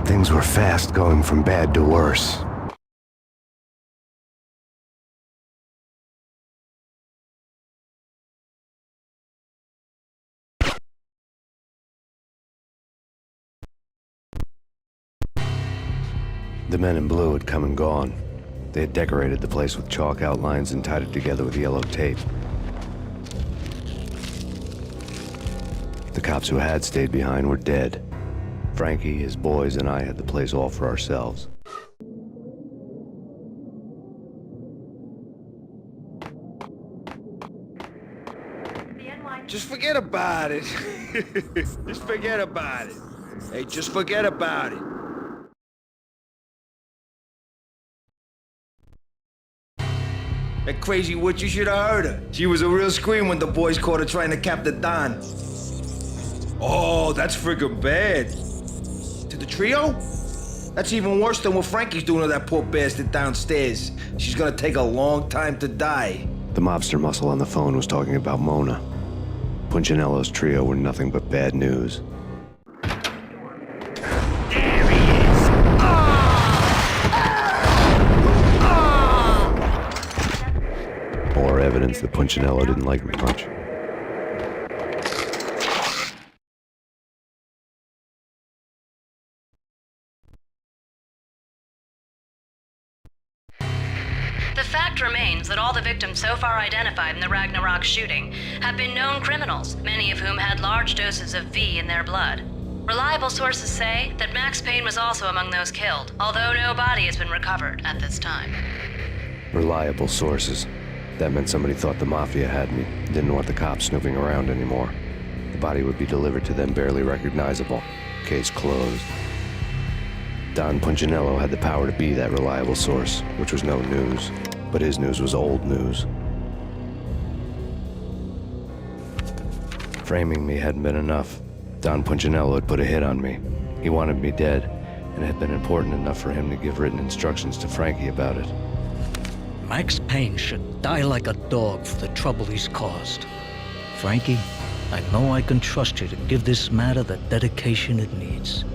Things were fast going from bad to worse. The men in blue had come and gone. They had decorated the place with chalk outlines and tied it together with yellow tape. The cops who had stayed behind were dead. Frankie, his boys, and I had the place all for ourselves. Just forget about it. Just forget about it. Hey, just forget about it. That crazy witch, you should have heard her. She was a real scream when the boys caught her trying to cap the Don. Oh, that's friggin' bad. To the trio? That's even worse than what Frankie's doing to that poor bastard downstairs. She's gonna take a long time to die. The mobster muscle on the phone was talking about Mona. Punchinello's trio were nothing but bad news. There he is! More evidence that Punchinello didn't like me much. The fact remains that all the victims so far identified in the Ragnarok shooting have been known criminals, many of whom had large doses of V in their blood. Reliable sources say that Max Payne was also among those killed, although no body has been recovered at this time. Reliable sources. That meant somebody thought the Mafia had me, didn't want the cops snooping around anymore. The body would be delivered to them barely recognizable. Case closed. Don Punchinello had the power to be that reliable source, which was no news. But his news was old news. Framing me hadn't been enough. Don Punchinello had put a hit on me. He wanted me dead, and it had been important enough for him to give written instructions to Frankie about it. Max Payne should die like a dog for the trouble he's caused. Frankie, I know I can trust you to give this matter the dedication it needs.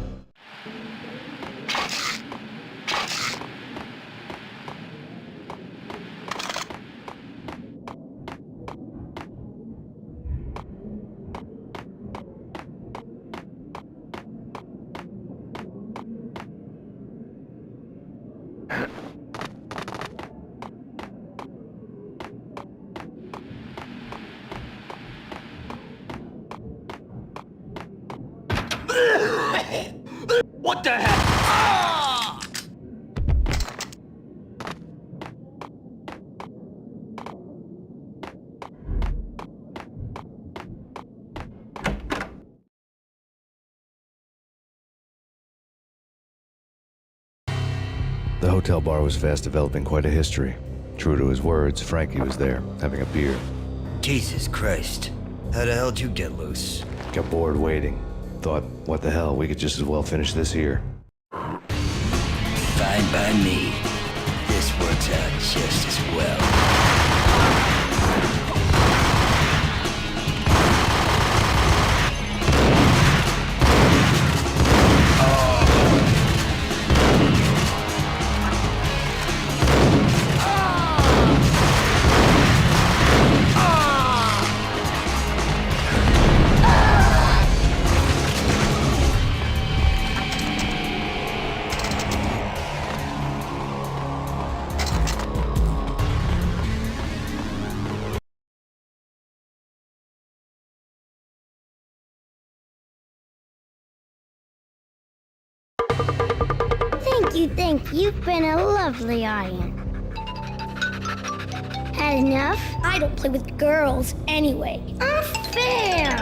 What the heck? Ah! The hotel bar was fast developing quite a history. True to his words, Frankie was there, having a beer. Jesus Christ. How the hell did you get loose? Got bored waiting. Thought, what the hell, we could just as well finish this here. Fine by me. This works out just as well. Thank you. You've been a lovely iron. Had enough? I don't play with girls anyway. Unfair!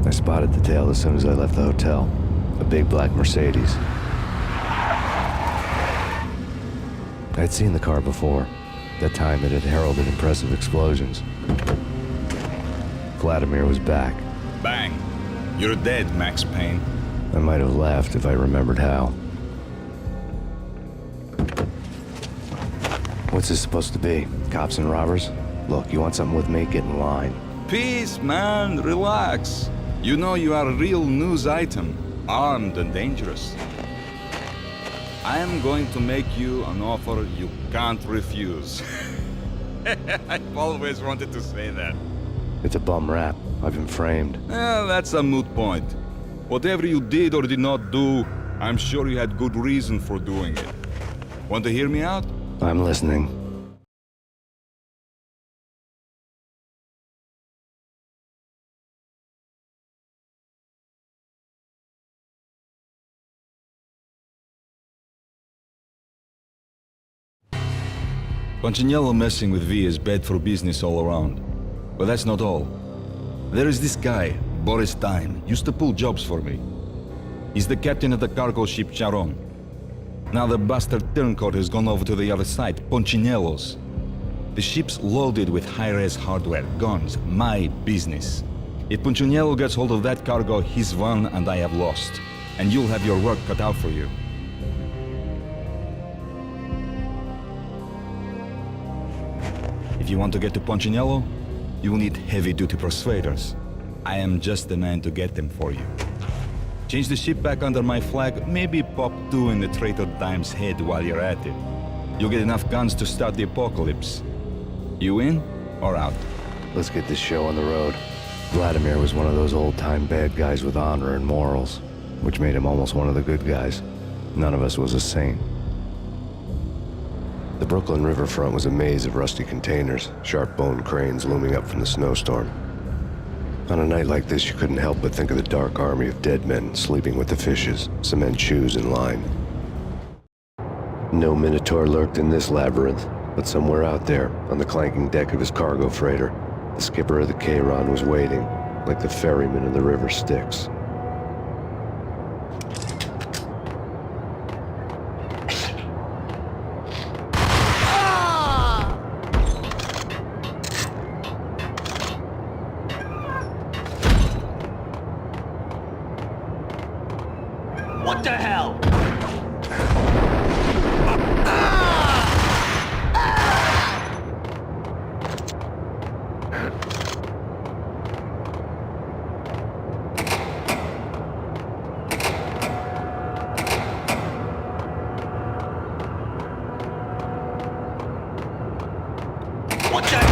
I spotted the tail as soon as I left the hotel. A big black Mercedes. I'd seen the car before. That time it had heralded impressive explosions. Vladimir was back. Bang. You're dead, Max Payne. I might have laughed if I remembered how. What's this supposed to be? Cops and robbers? Look, you want something with me? Get in line. Peace, man. Relax. You know you are a real news item. Armed and dangerous. I am going to make you an offer you can't refuse. I've always wanted to say that. It's a bum rap. I've been framed. That's a moot point. Whatever you did or did not do, I'm sure you had good reason for doing it. Want to hear me out? I'm listening. Punchinello messing with V is bad for business all around. But that's not all. There is this guy, Boris Time, used to pull jobs for me. He's the captain of the cargo ship Charon. Now the bastard turncoat has gone over to the other side, Punchinello's. The ship's loaded with high-res hardware, guns, my business. If Punchinello gets hold of that cargo, he's won and I have lost. And you'll have your work cut out for you. If you want to get to Punchinello, you will need heavy-duty persuaders. I am just the man to get them for you. Change the ship back under my flag, maybe pop 2 in the traitor Dime's head while you're at it. You'll get enough guns to start the apocalypse. You in or out? Let's get this show on the road. Vladimir was one of those old-time bad guys with honor and morals, which made him almost one of the good guys. None of us was a saint. The Brooklyn riverfront was a maze of rusty containers, sharp-boned cranes looming up from the snowstorm. On a night like this, you couldn't help but think of the dark army of dead men sleeping with the fishes, cement shoes in line. No Minotaur lurked in this labyrinth, but somewhere out there, on the clanking deck of his cargo freighter, the skipper of the Chiron was waiting, like the ferryman in the river Styx. What the hell? What the hell?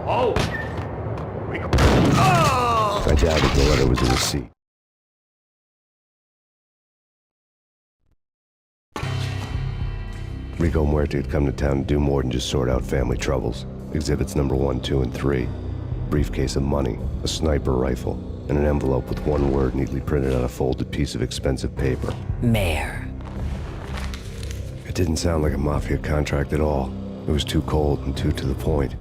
I doubted the letter was a receipt. Rico Muerte had come to town to do more than just sort out family troubles. Exhibits number 1, 2, and 3. Briefcase of money, a sniper rifle, and an envelope with one word neatly printed on a folded piece of expensive paper. Mayor. It didn't sound like a mafia contract at all. It was too cold and too to the point.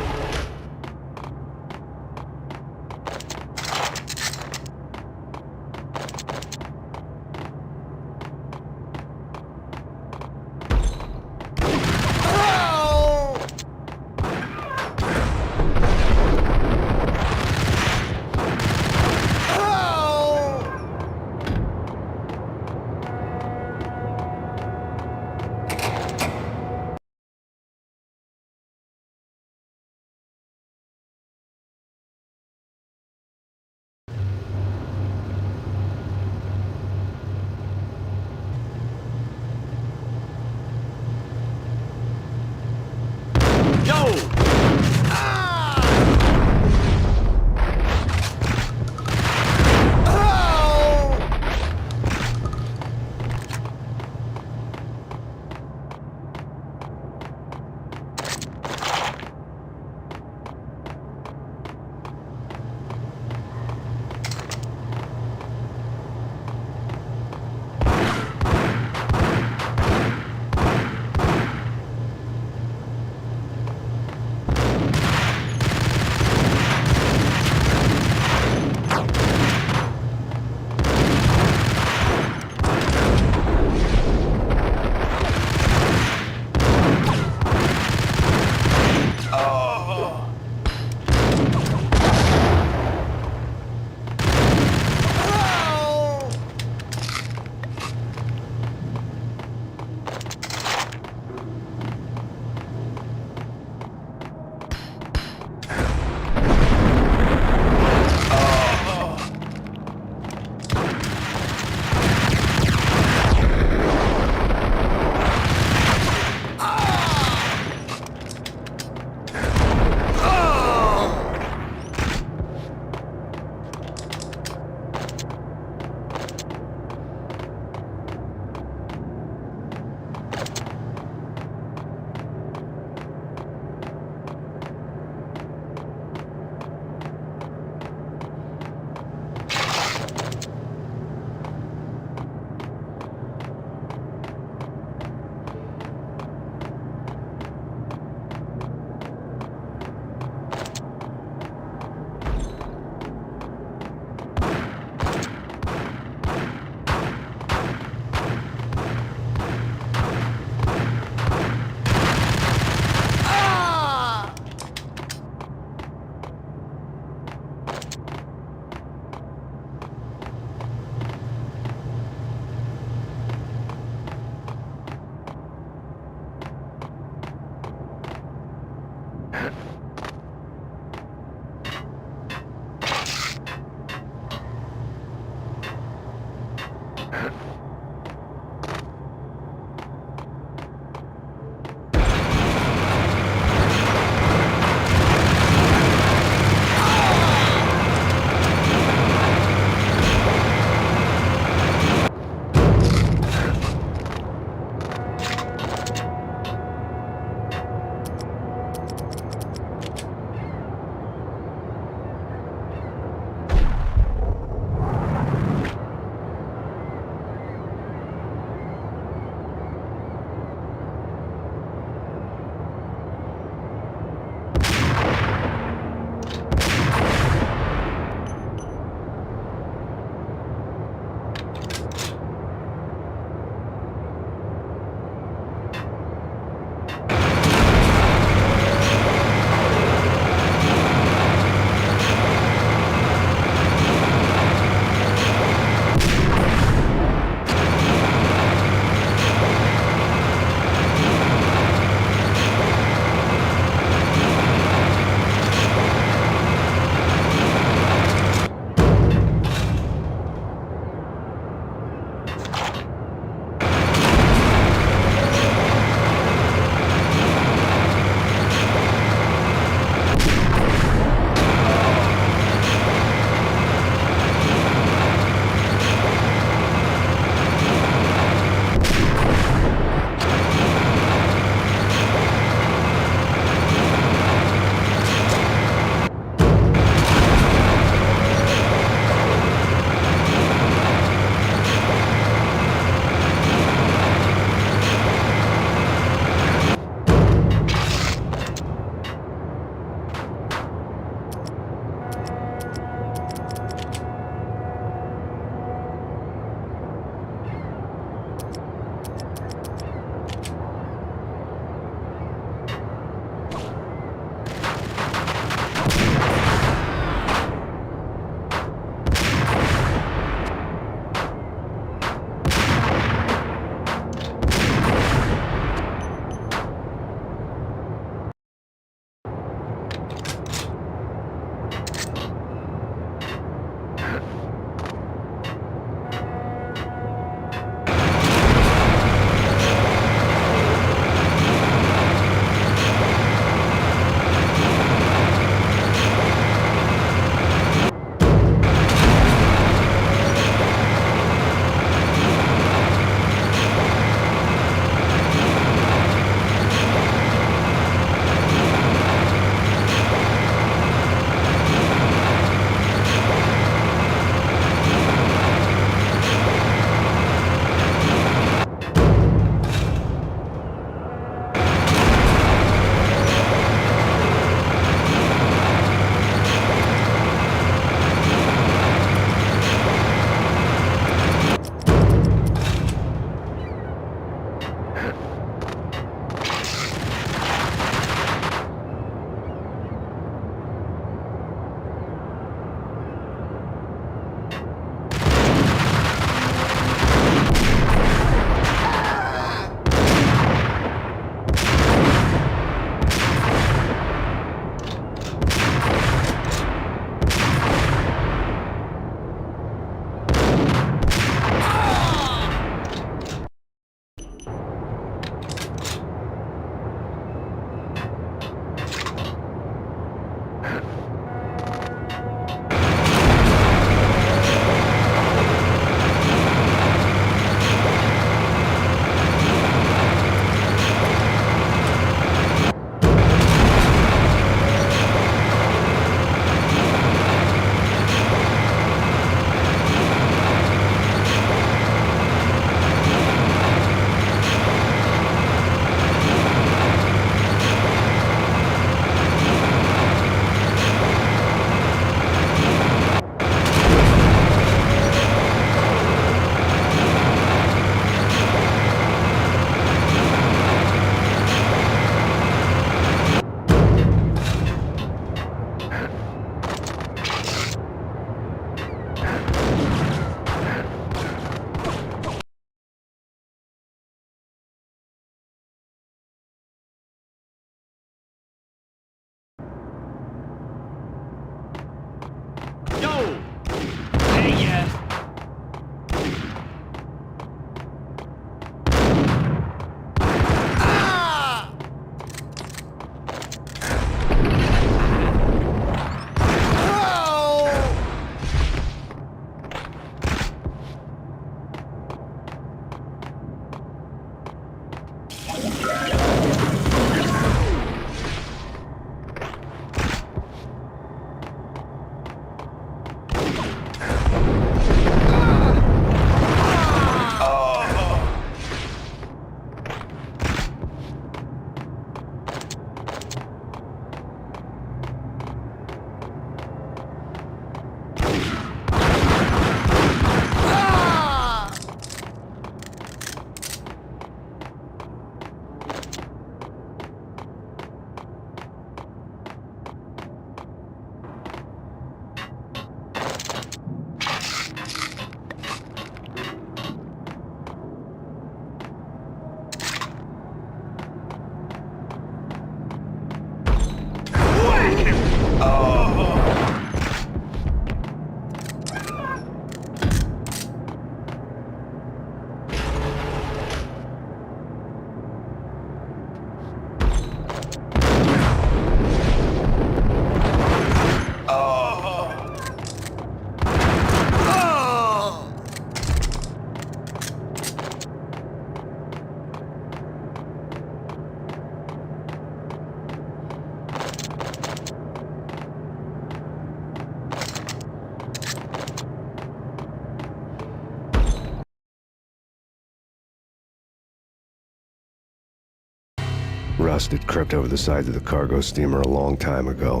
Rust had crept over the sides of the cargo steamer a long time ago.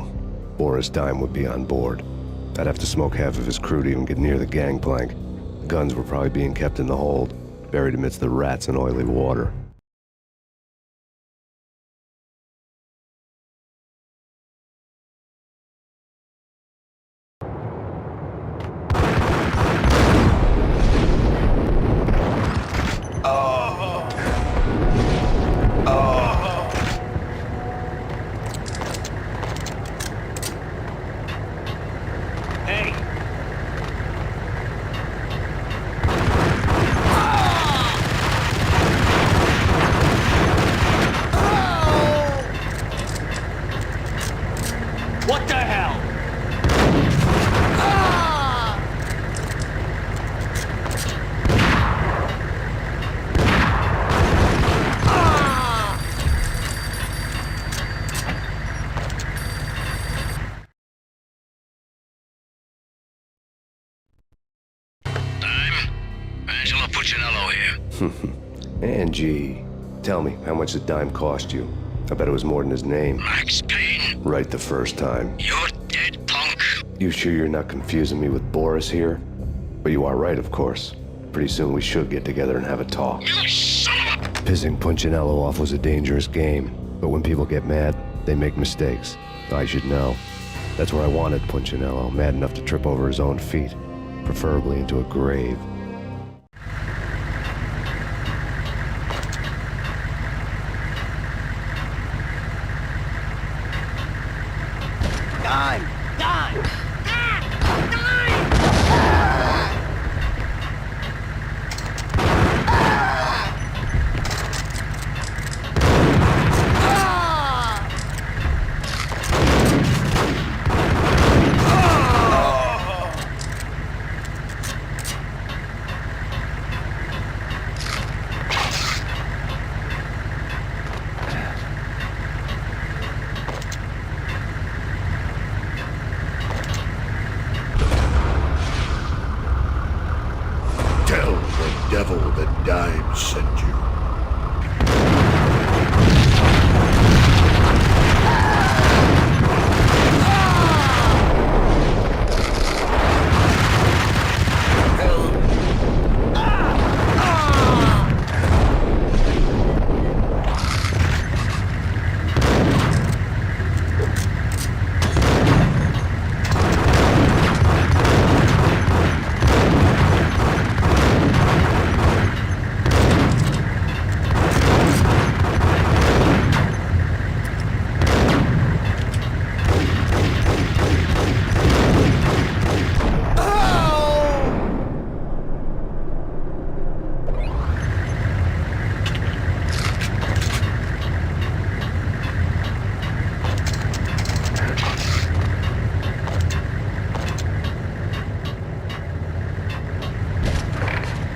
Boris Dime would be on board. I'd have to smoke half of his crew to even get near the gangplank. The guns were probably being kept in the hold, buried amidst the rats and oily water. What the hell? Angelo Puccinello here. Angie, tell me, how much did Dime cost you? I bet it was more than his name. Max Payne, Right the first time. you're dead, punk. You sure you're not confusing me with Boris here? But you are right, of course. Pretty soon we should get together and have a talk. You son of a... Pissing Punchinello off was a dangerous game, but when people get mad, they make mistakes. I should know. That's where I wanted Punchinello, mad enough to trip over his own feet, preferably into a grave. Dime! Dime! Tell the devil that Dime sent you.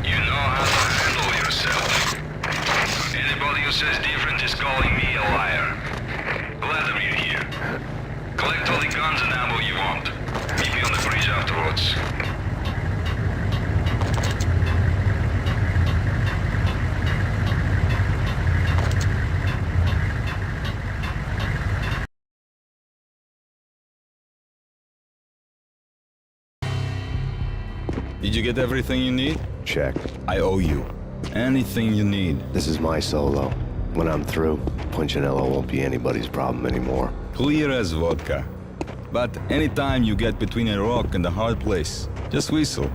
You know how to handle yourself. Anybody who says different is calling me a liar. Vladimir here. Collect all the guns and ammo you want. Meet me on the bridge afterwards. Did you get everything you need? Check. I owe you. Anything you need. This is my solo. When I'm through, Punchinello won't be anybody's problem anymore. Clear as vodka. But anytime you get between a rock and a hard place, just whistle.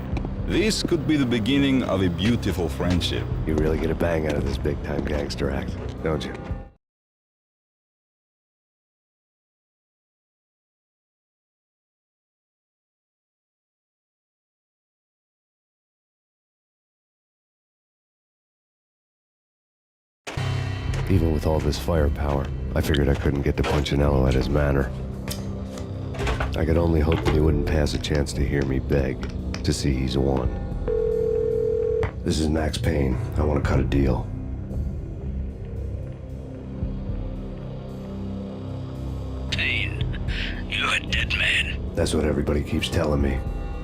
This could be the beginning of a beautiful friendship. You really get a bang out of this big-time gangster act, don't you? Even with all this firepower, I figured I couldn't get to Punchinello at his manor. I could only hope that he wouldn't pass a chance to hear me beg, to see he's won. This is Max Payne. I want to cut a deal. Payne, you're a dead man. That's what everybody keeps telling me.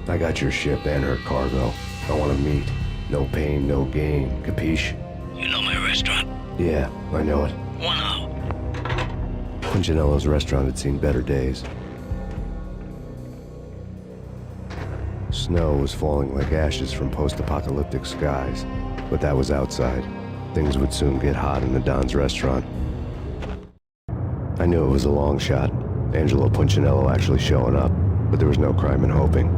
I got your ship and her cargo. I want to meet. No pain, no gain. Capiche? You know my restaurant? Yeah, I know it. 1-0. Punchinello's restaurant had seen better days. Snow was falling like ashes from post-apocalyptic skies, but that was outside. Things would soon get hot in the Don's restaurant. I knew it was a long shot, Angelo Punchinello actually showing up, but there was no crime in hoping.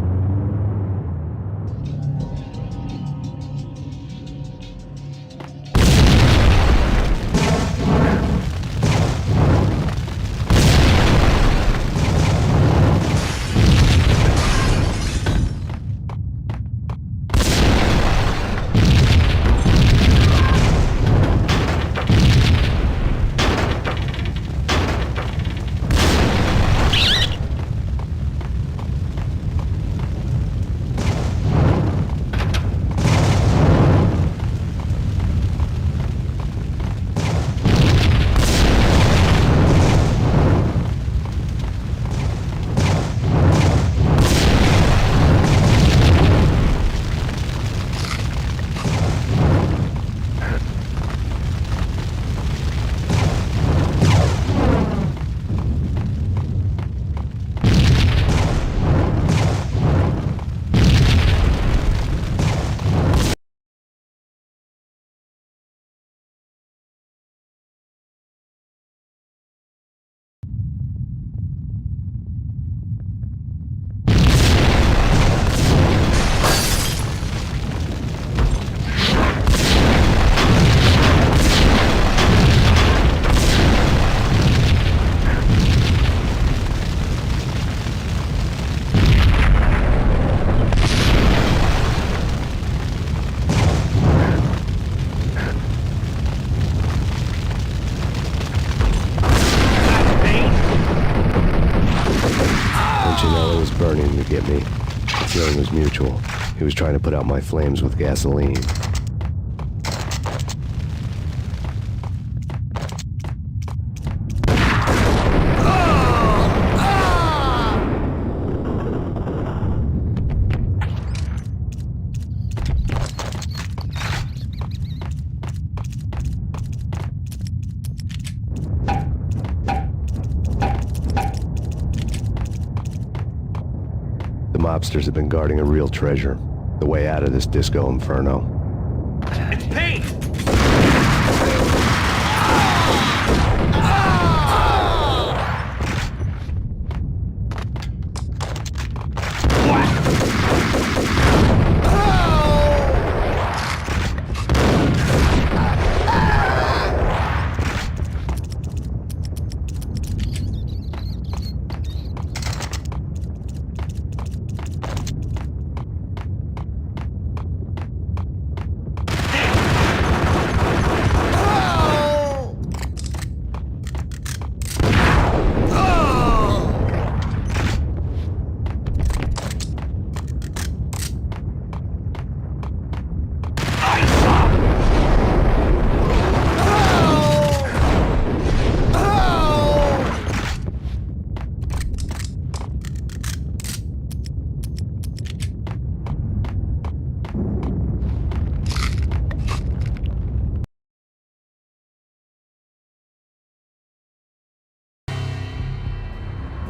Punchinello was burning to get me. The feeling was mutual. He was trying to put out my flames with gasoline. The mobsters have been guarding a real treasure, the way out of this disco inferno. It's Payne!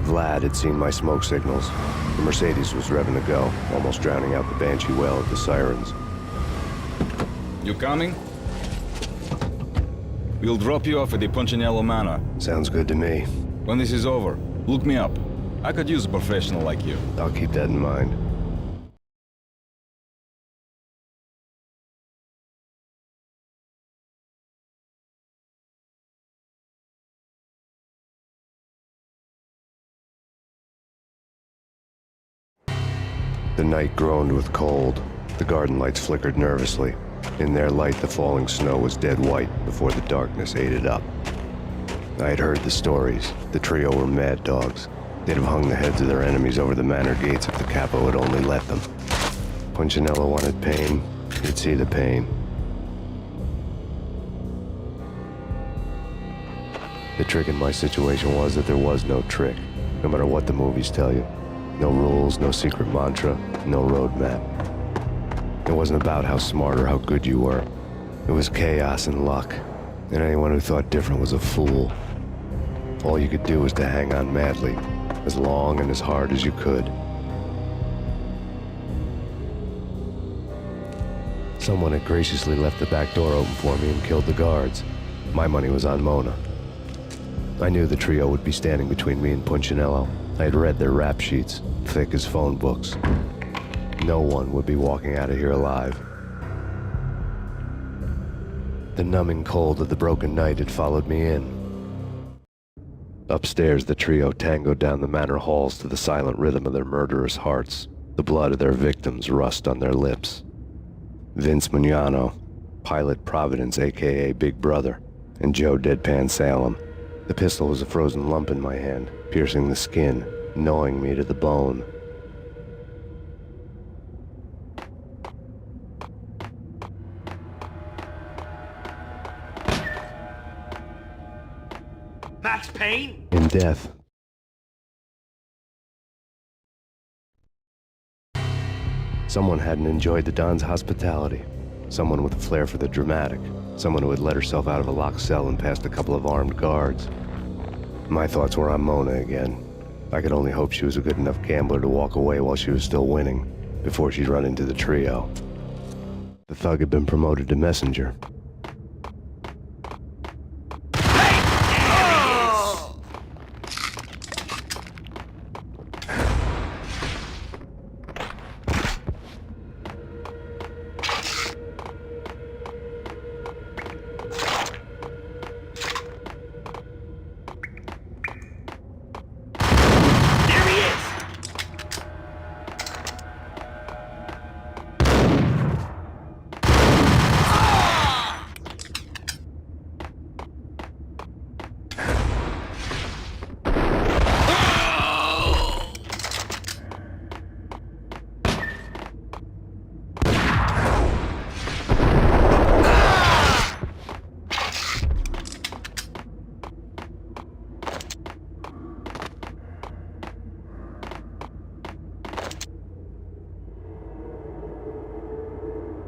Vlad had seen my smoke signals. The Mercedes was revving to go, almost drowning out the Banshee wail of the sirens. You coming? We'll drop you off at the Punchinello Manor. Sounds good to me. When this is over, look me up. I could use a professional like you. I'll keep that in mind. The night groaned with cold. The garden lights flickered nervously. In their light, the falling snow was dead white before the darkness ate it up. I had heard the stories. The trio were mad dogs. They'd have hung the heads of their enemies over the manor gates if the capo had only let them. Punchinello wanted Payne. He'd see the pain. The trick in my situation was that there was no trick, no matter what the movies tell you. No rules, no secret mantra, no roadmap. It wasn't about how smart or how good you were. It was chaos and luck, and anyone who thought different was a fool. All you could do was to hang on madly, as long and as hard as you could. Someone had graciously left the back door open for me and killed the guards. My money was on Mona. I knew the trio would be standing between me and Punchinello. I had read their rap sheets, thick as phone books. No one would be walking out of here alive. The numbing cold of the broken night had followed me in. Upstairs, the trio tangoed down the manor halls to the silent rhythm of their murderous hearts. The blood of their victims rust on their lips. Vince Mugnano, Pilot Providence, a.k.a. Big Brother, and Joe Deadpan Salem. The pistol was a frozen lump in my hand, piercing the skin, gnawing me to the bone. Max Payne? In death, someone hadn't enjoyed the Don's hospitality. Someone with a flair for the dramatic. Someone who had let herself out of a locked cell and past a couple of armed guards. My thoughts were on Mona again. I could only hope she was a good enough gambler to walk away while she was still winning, before she'd run into the trio. The thug had been promoted to messenger.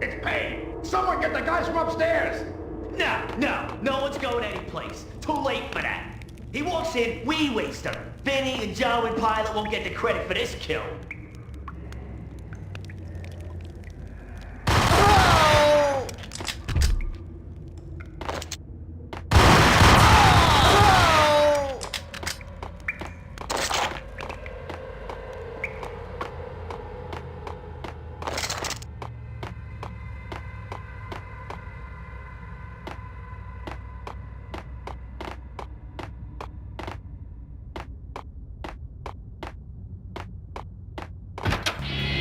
It's Payne! Someone get the guys from upstairs! No one's going anyplace. Too late for that. He walks in, we waste him. Vinny and Joe and Pilot won't get the credit for this kill.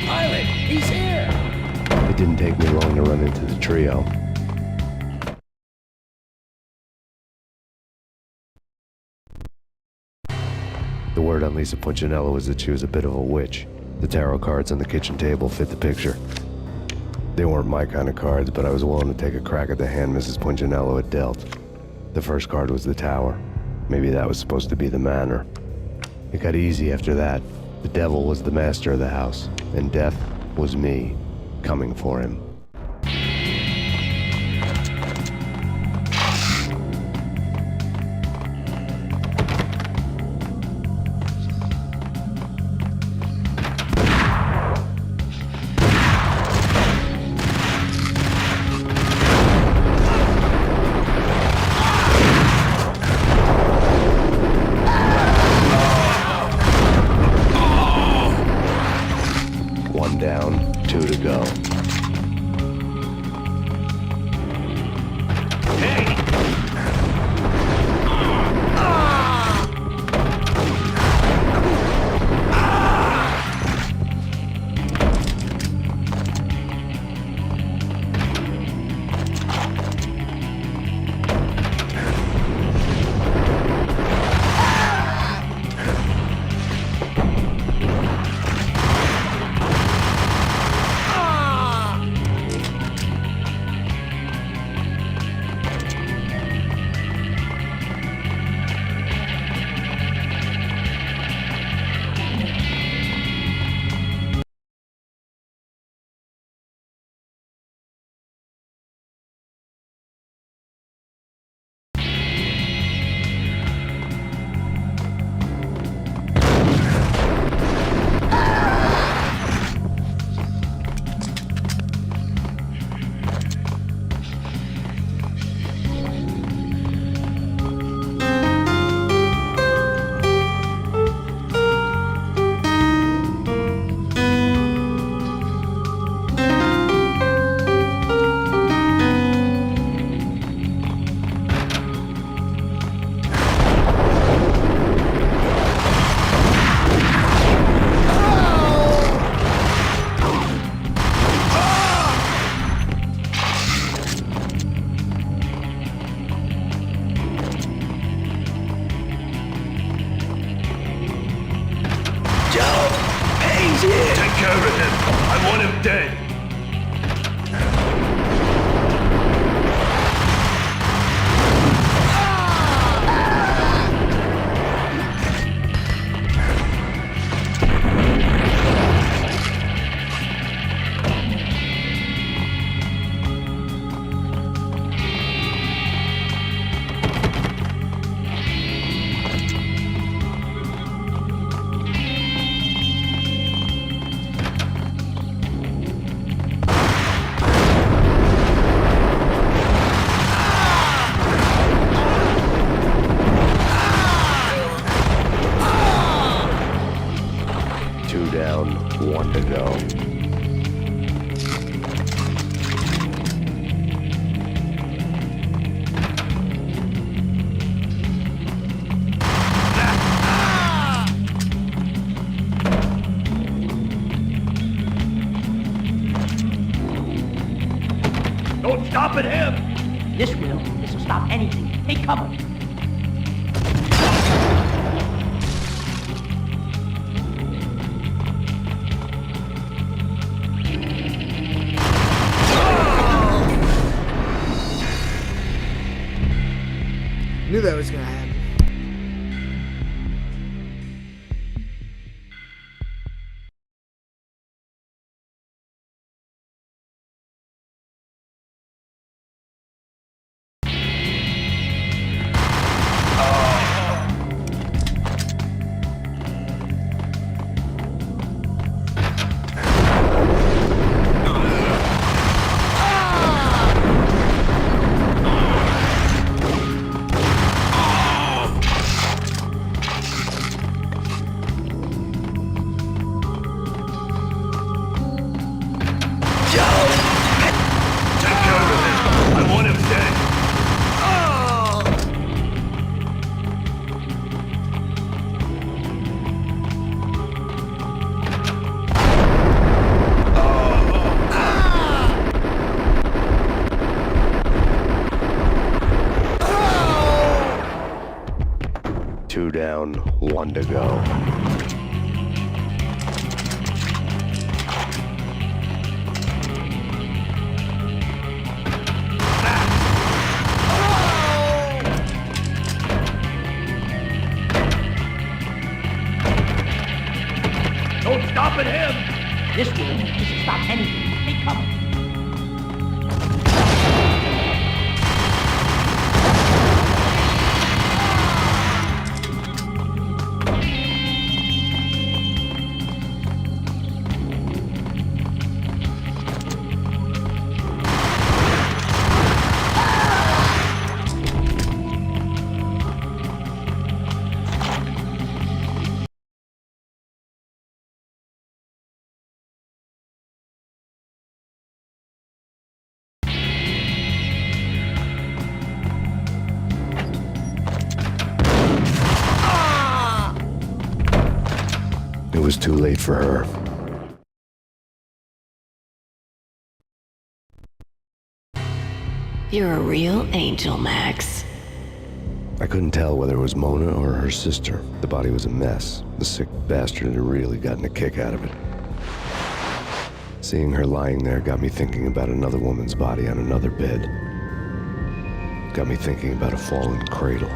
Pilot, he's here! It didn't take me long to run into the trio. The word on Lisa Punchinello was that she was a bit of a witch. The tarot cards on the kitchen table fit the picture. They weren't my kind of cards, but I was willing to take a crack at the hand Mrs. Punchinello had dealt. The first card was the tower. Maybe that was supposed to be the manor. It got easy after that. The devil was the master of the house, and death was me, coming for him. One down, two to go. No stopping him! This will stop anything. Take cover. Knew that was gonna happen. Two down, one to go. No stopping him! This will stop anything. Take cover. It was too late for her. You're a real angel, Max. I couldn't tell whether it was Mona or her sister. The body was a mess. The sick bastard had really gotten a kick out of it. Seeing her lying there got me thinking about another woman's body on another bed. Got me thinking about a fallen cradle.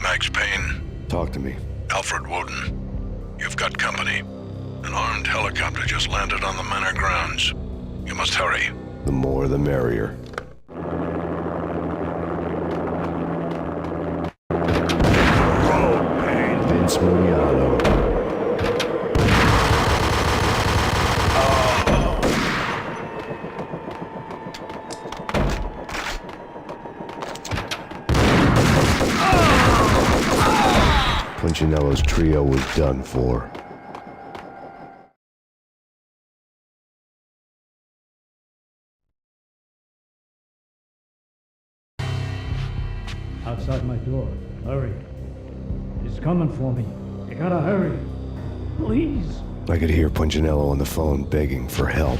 Max Payne, Talk to me. Alfred Woden. You've got company. An armed helicopter just landed on the manor grounds. You must hurry. The more the merrier. Vince Mugliano. Punchinello's trio was done for. Outside my door. Hurry. He's coming for me. You gotta hurry. Please. I could hear Punchinello on the phone begging for help.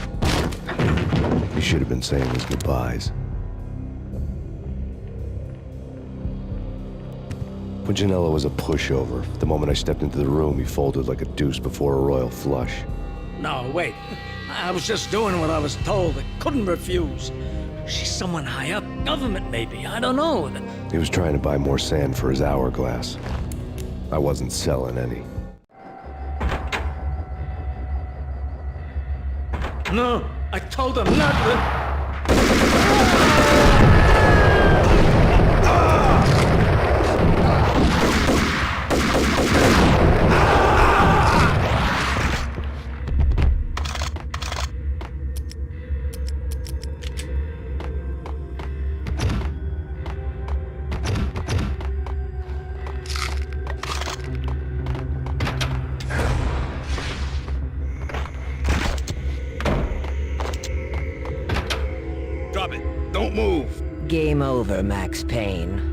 He should have been saying his goodbyes. Punchinello was a pushover. The moment I stepped into the room, he folded like a deuce before a royal flush. No, wait. I was just doing what I was told. I couldn't refuse. She's someone high up. Government, maybe. I don't know. He was trying to buy more sand for his hourglass. I wasn't selling any. No, I told him not to. Don't move! Game over, Max Payne.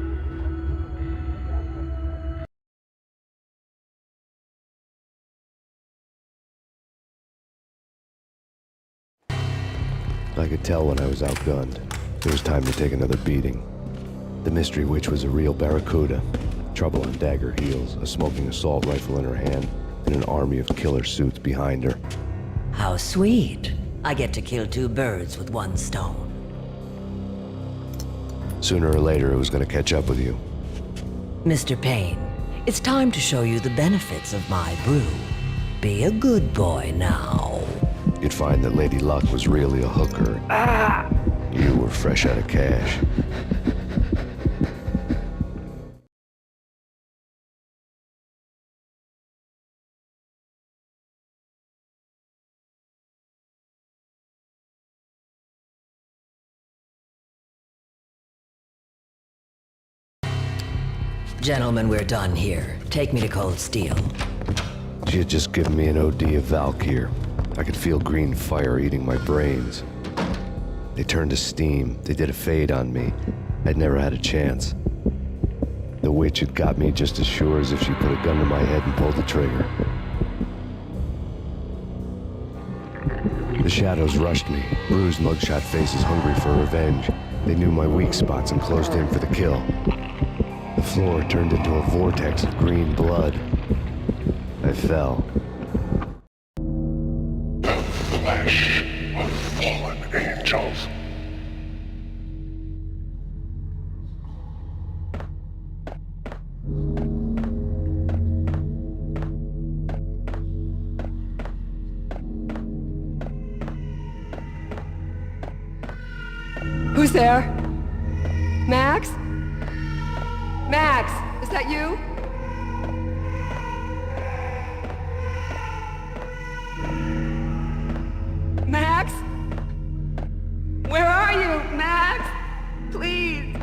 I could tell when I was outgunned. It was time to take another beating. The mystery witch was a real barracuda. Trouble on dagger heels, a smoking assault rifle in her hand, and an army of killer suits behind her. How sweet. I get to kill two birds with one stone. Sooner or later, it was going to catch up with you. Mr. Payne, it's time to show you the benefits of my brew. Be a good boy now. You'd find that Lady Luck was really a hooker. You were fresh out of cash. Gentlemen, we're done here. Take me to Cold Steel. She had just given me an OD of Valkyr. I could feel green fire eating my brains. They turned to steam. They did a fade on me. I'd never had a chance. The witch had got me just as sure as if she put a gun to my head and pulled the trigger. The shadows rushed me, bruised mugshot faces hungry for revenge. They knew my weak spots and closed in for the kill. The floor turned into a vortex of green blood. I fell. Flesh of fallen angels. Who's there? Max? Max, is that you? Max? Where are you, Max? Please.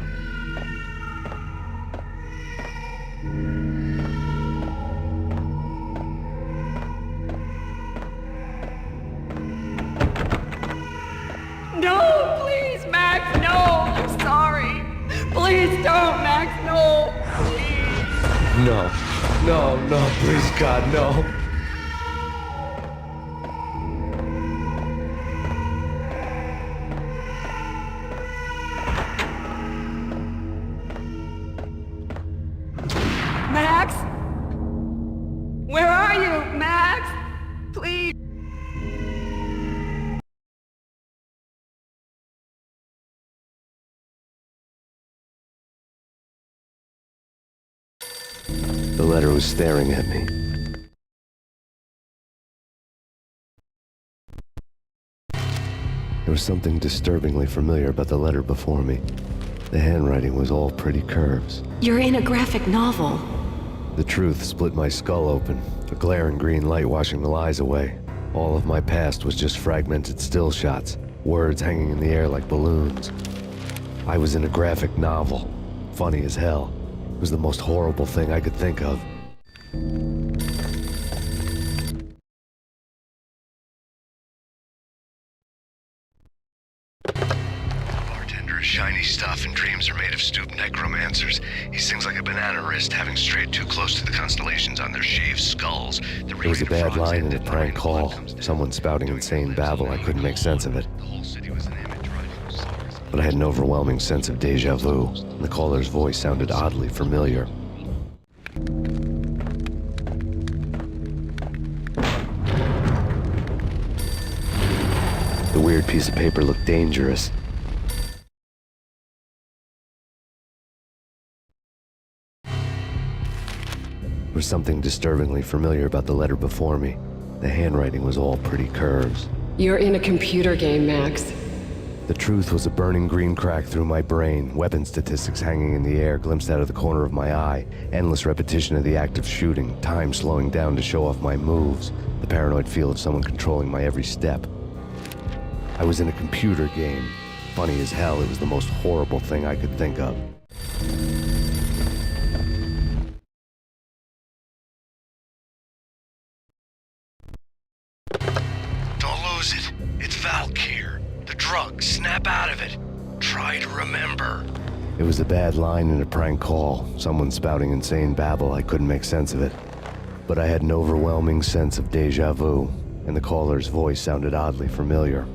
No, please, Max, no. I'm sorry. Please don't, Max, no. Please. No, please, God, no. Max? Where are you, Max? Please. The letter was staring at me. There was something disturbingly familiar about the letter before me. The handwriting was all pretty curves. You're in a graphic novel. The truth split my skull open, a glaring green light washing the lies away. All of my past was just fragmented still shots, words hanging in the air like balloons. I was in a graphic novel. Funny as hell. It was the most horrible thing I could think of. Bartender is shiny stuff, and dreams are made of stooped necromancers. He sings like a banana wrist, having strayed too close to the constellations on their shaved skulls. It was a bad line in a prank call. Someone spouting insane babble. I couldn't make sense of it. But I had an overwhelming sense of deja vu. The caller's voice sounded oddly familiar. The weird piece of paper looked dangerous. There was something disturbingly familiar about the letter before me. The handwriting was all pretty curves. You're in a computer game, Max. The truth was a burning green crack through my brain, weapon statistics hanging in the air, glimpsed out of the corner of my eye, endless repetition of the act of shooting, time slowing down to show off my moves, the paranoid feel of someone controlling my every step. I was in a computer game. Funny as hell, it was the most horrible thing I could think of. Don't lose it. It's Valkyr. The drug. Snap out of it. Try to remember. It was a bad line in a prank call, someone spouting insane babble. I couldn't make sense of it. But I had an overwhelming sense of deja vu, and the caller's voice sounded oddly familiar.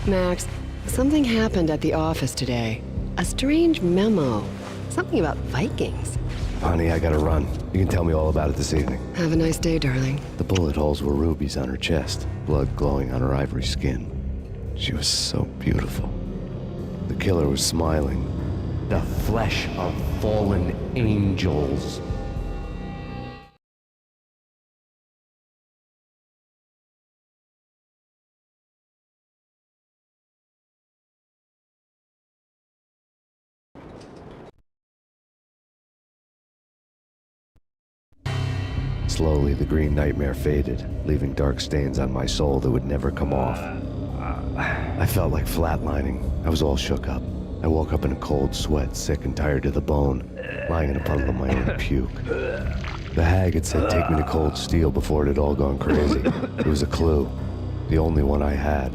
Max, something happened at the office today. A strange memo. Something about Vikings. Honey, I gotta run. You can tell me all about it this evening. Have a nice day, darling. The bullet holes were rubies on her chest, blood glowing on her ivory skin. She was so beautiful. The killer was smiling. The flesh of fallen angels. Slowly, the green nightmare faded, leaving dark stains on my soul that would never come off. I felt like flatlining. I was all shook up. I woke up in a cold sweat, sick and tired to the bone, lying in a puddle of my own puke. The hag had said take me to Cold Steel before it had all gone crazy. It was a clue, the only one I had.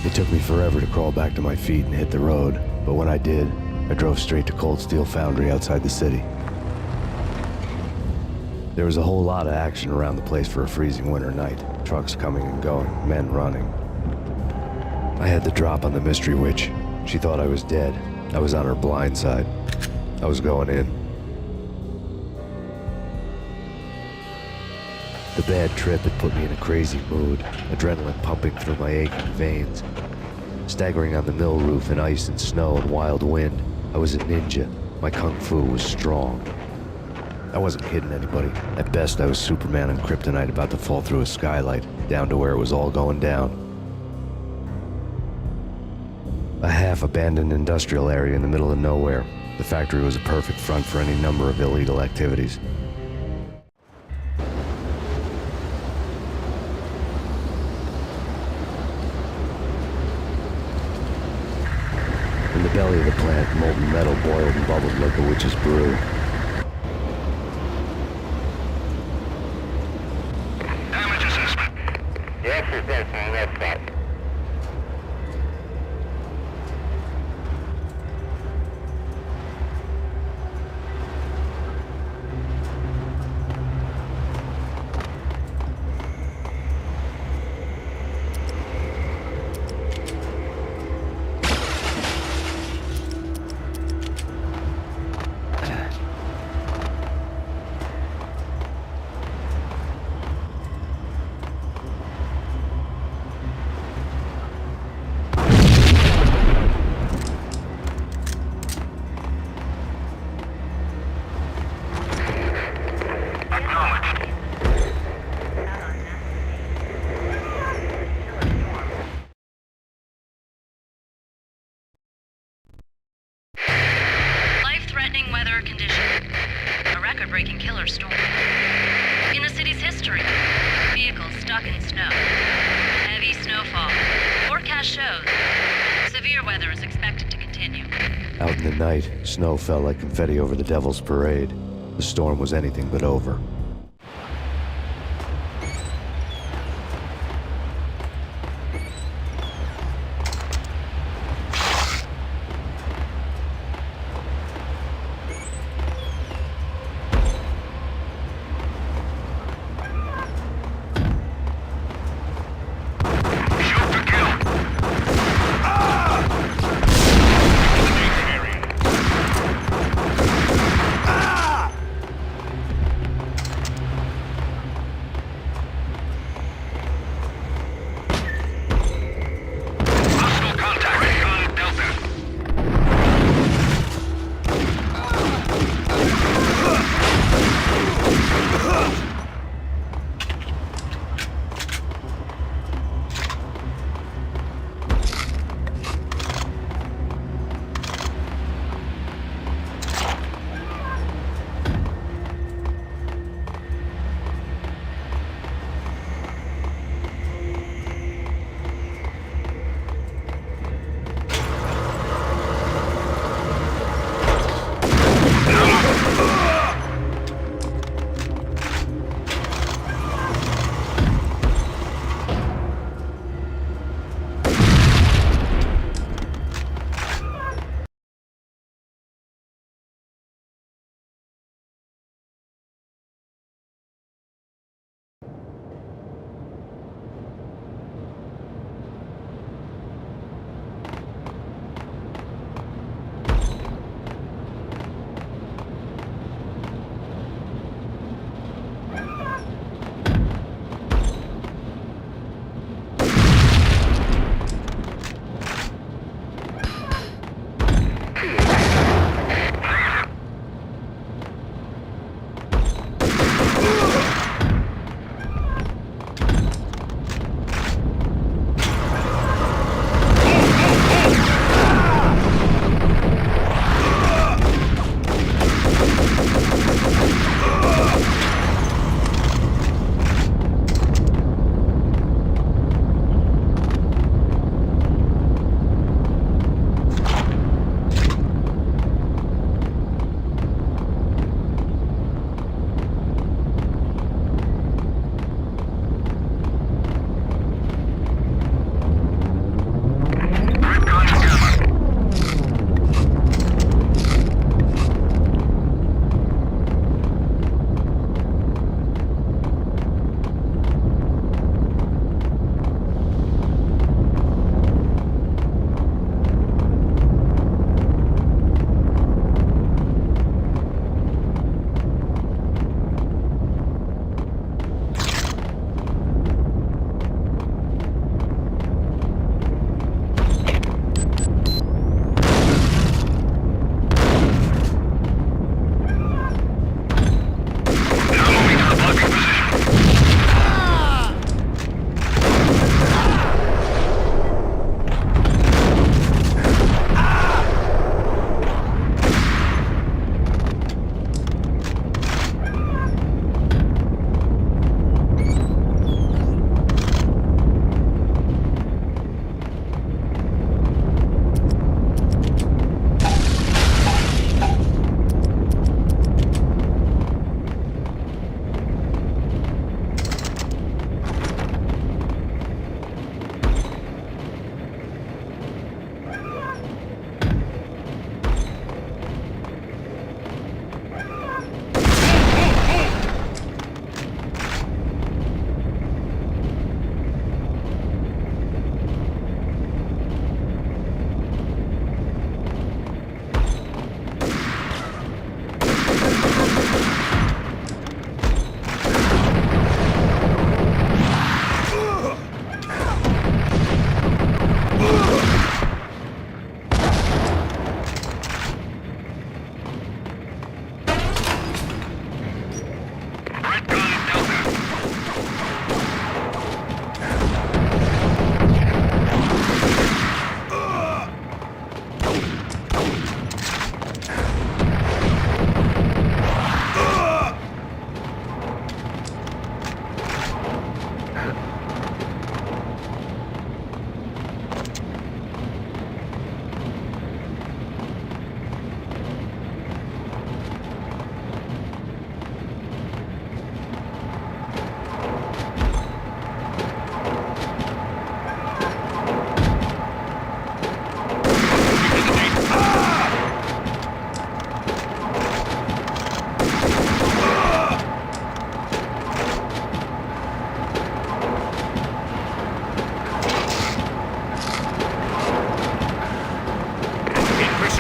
It took me forever to crawl back to my feet and hit the road, but when I did, I drove straight to Cold Steel Foundry outside the city. There was a whole lot of action around the place for a freezing winter night. Trucks coming and going, men running. I had the drop on the mystery witch. She thought I was dead. I was on her blind side. I was going in. The bad trip had put me in a crazy mood, adrenaline pumping through my aching veins. Staggering on the mill roof in ice and snow and wild wind, I was a ninja. My kung fu was strong. I wasn't kidding anybody. At best, I was Superman on kryptonite about to fall through a skylight, down to where it was all going down. A half-abandoned industrial area in the middle of nowhere. The factory was a perfect front for any number of illegal activities. In the belly of the plant, molten metal boiled and bubbled like a witch's brew. Life-threatening weather condition. A record-breaking killer storm. In the city's history, vehicles stuck in snow. Heavy snowfall. Forecast shows severe weather is expected to continue. Out in the night, snow fell like confetti over the Devil's Parade. The storm was anything but over.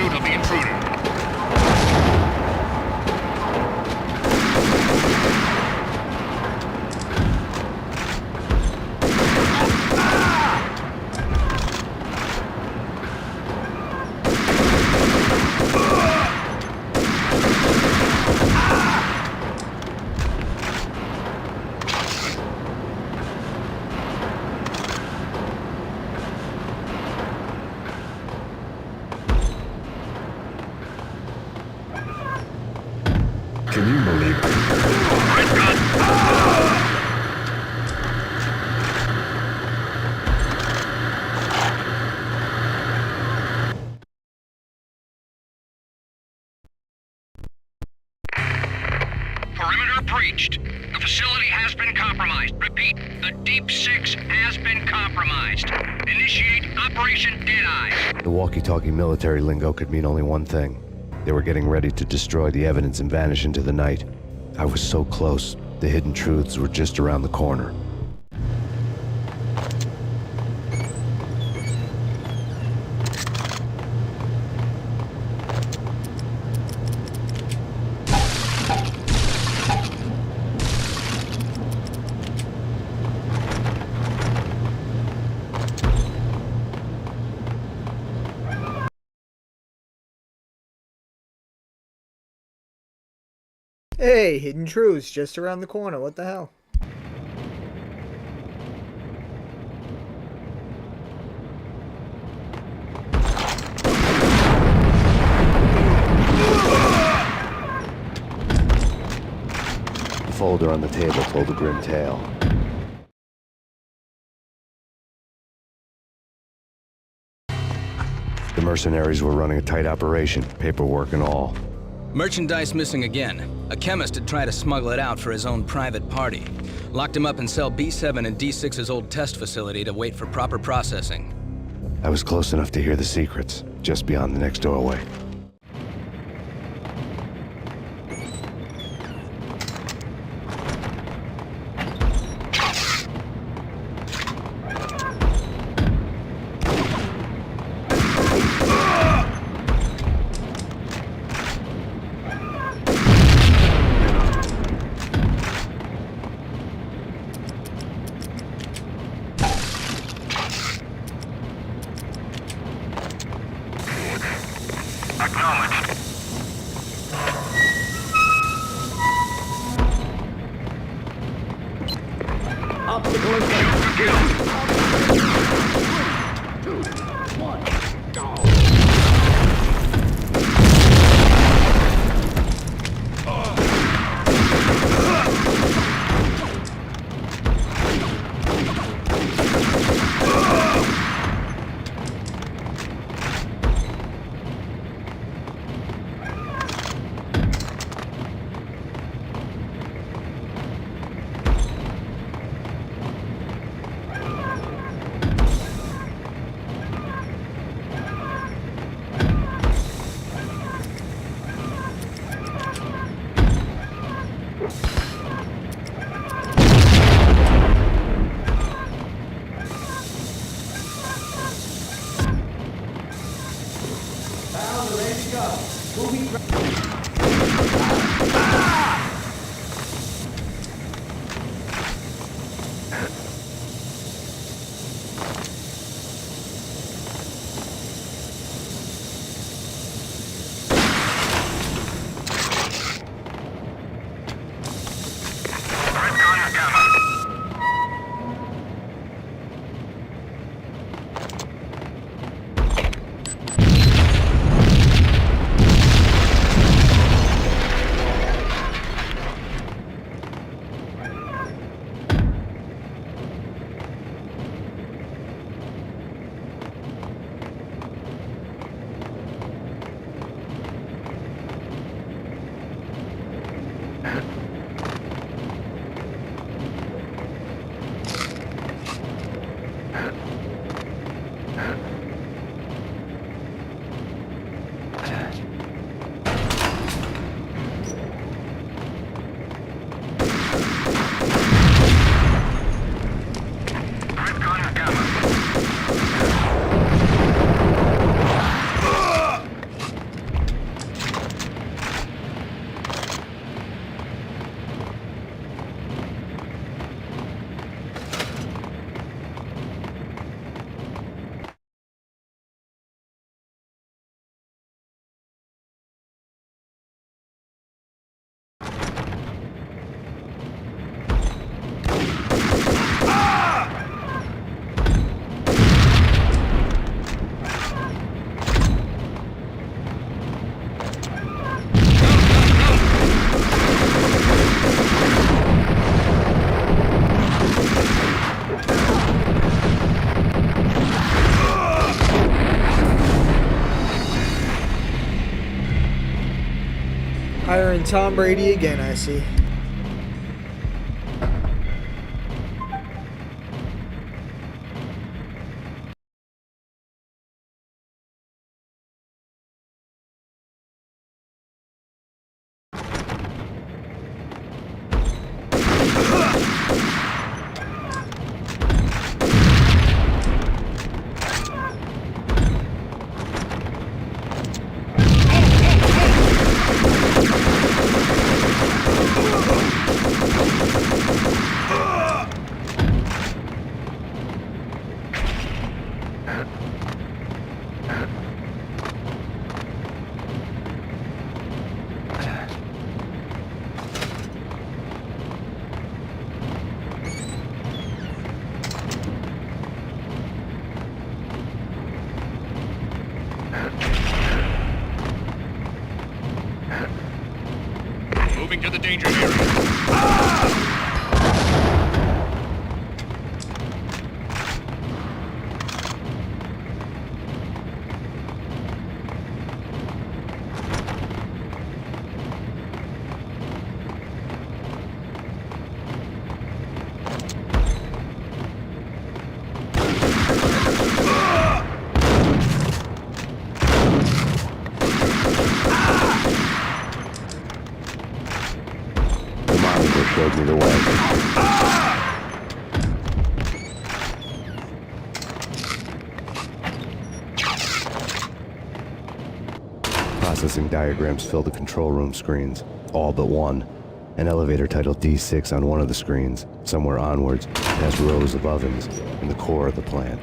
pursuit of the intruder. Can you believe it? Perimeter breached. The facility has been compromised. Repeat, the Deep Six has been compromised. Initiate Operation Deadeye. The walkie-talkie military lingo could mean only one thing. They were getting ready to destroy the evidence and vanish into the night. I was so close. The hidden truths were just around the corner. Hey, hidden truths just around the corner. What the hell? The folder on the table told a grim tale. The mercenaries were running a tight operation, paperwork and all. Merchandise missing again. A chemist had tried to smuggle it out for his own private party. Locked him up in cell B7 in D6's old test facility to wait for proper processing. I was close enough to hear the secrets, just beyond the next doorway. Hiring Tom Brady again, I see. Moving to the danger area. Showed me the way. Processing diagrams fill the control room screens, all but one. An elevator titled D6 on one of the screens. Somewhere onwards, it has rows of ovens in the core of the plant.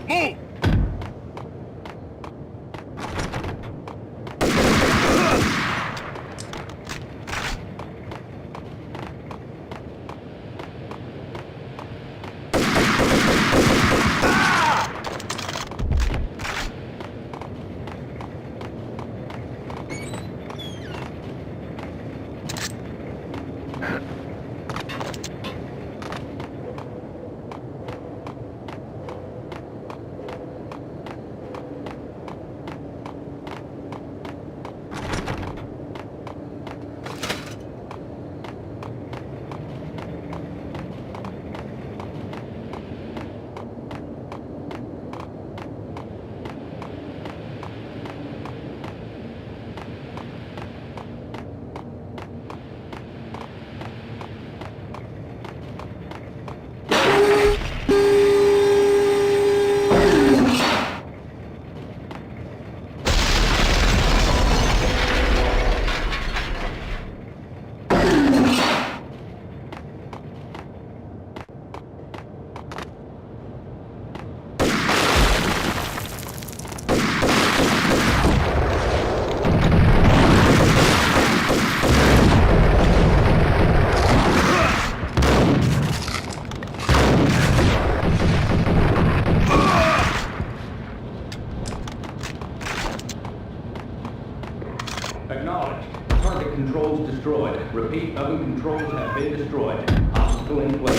Move! Acknowledged. Target controls destroyed. Repeat, oven controls have been destroyed. Obstacle in place.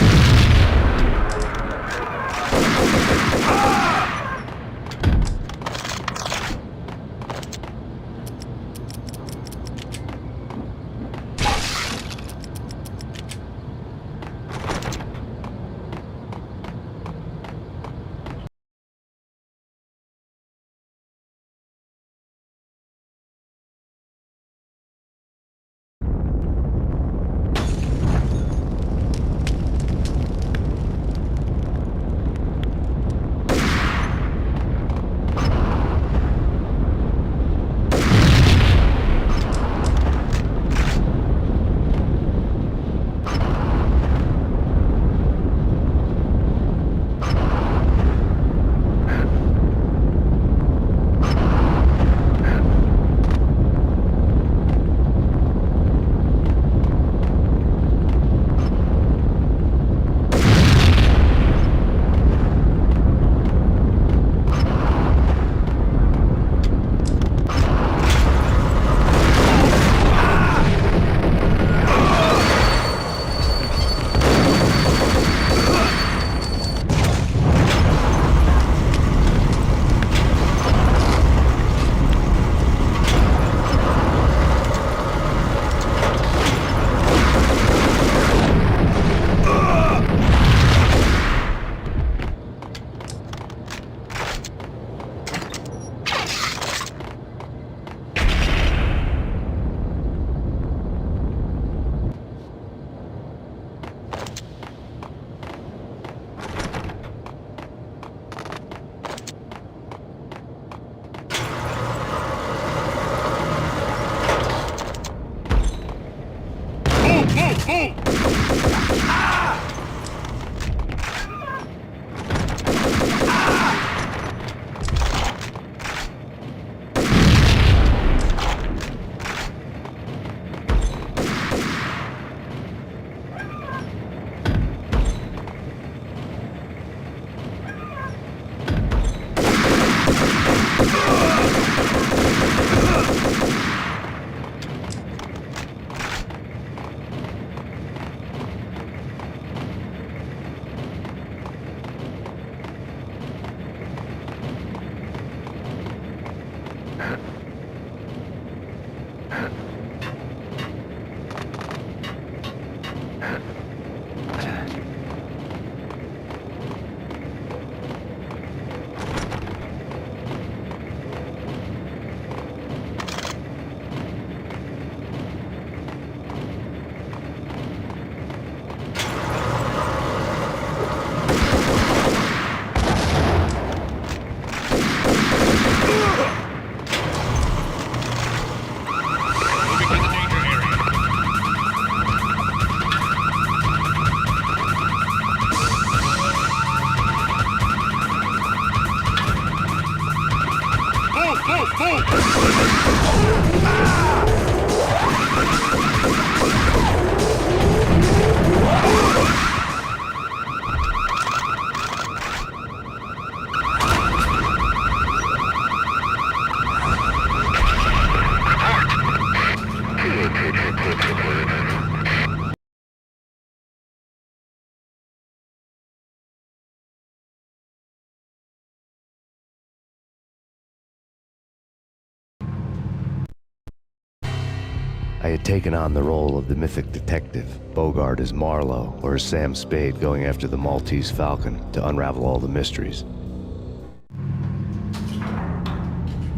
I had taken on the role of the mythic detective, Bogart as Marlowe, or as Sam Spade going after the Maltese Falcon to unravel all the mysteries.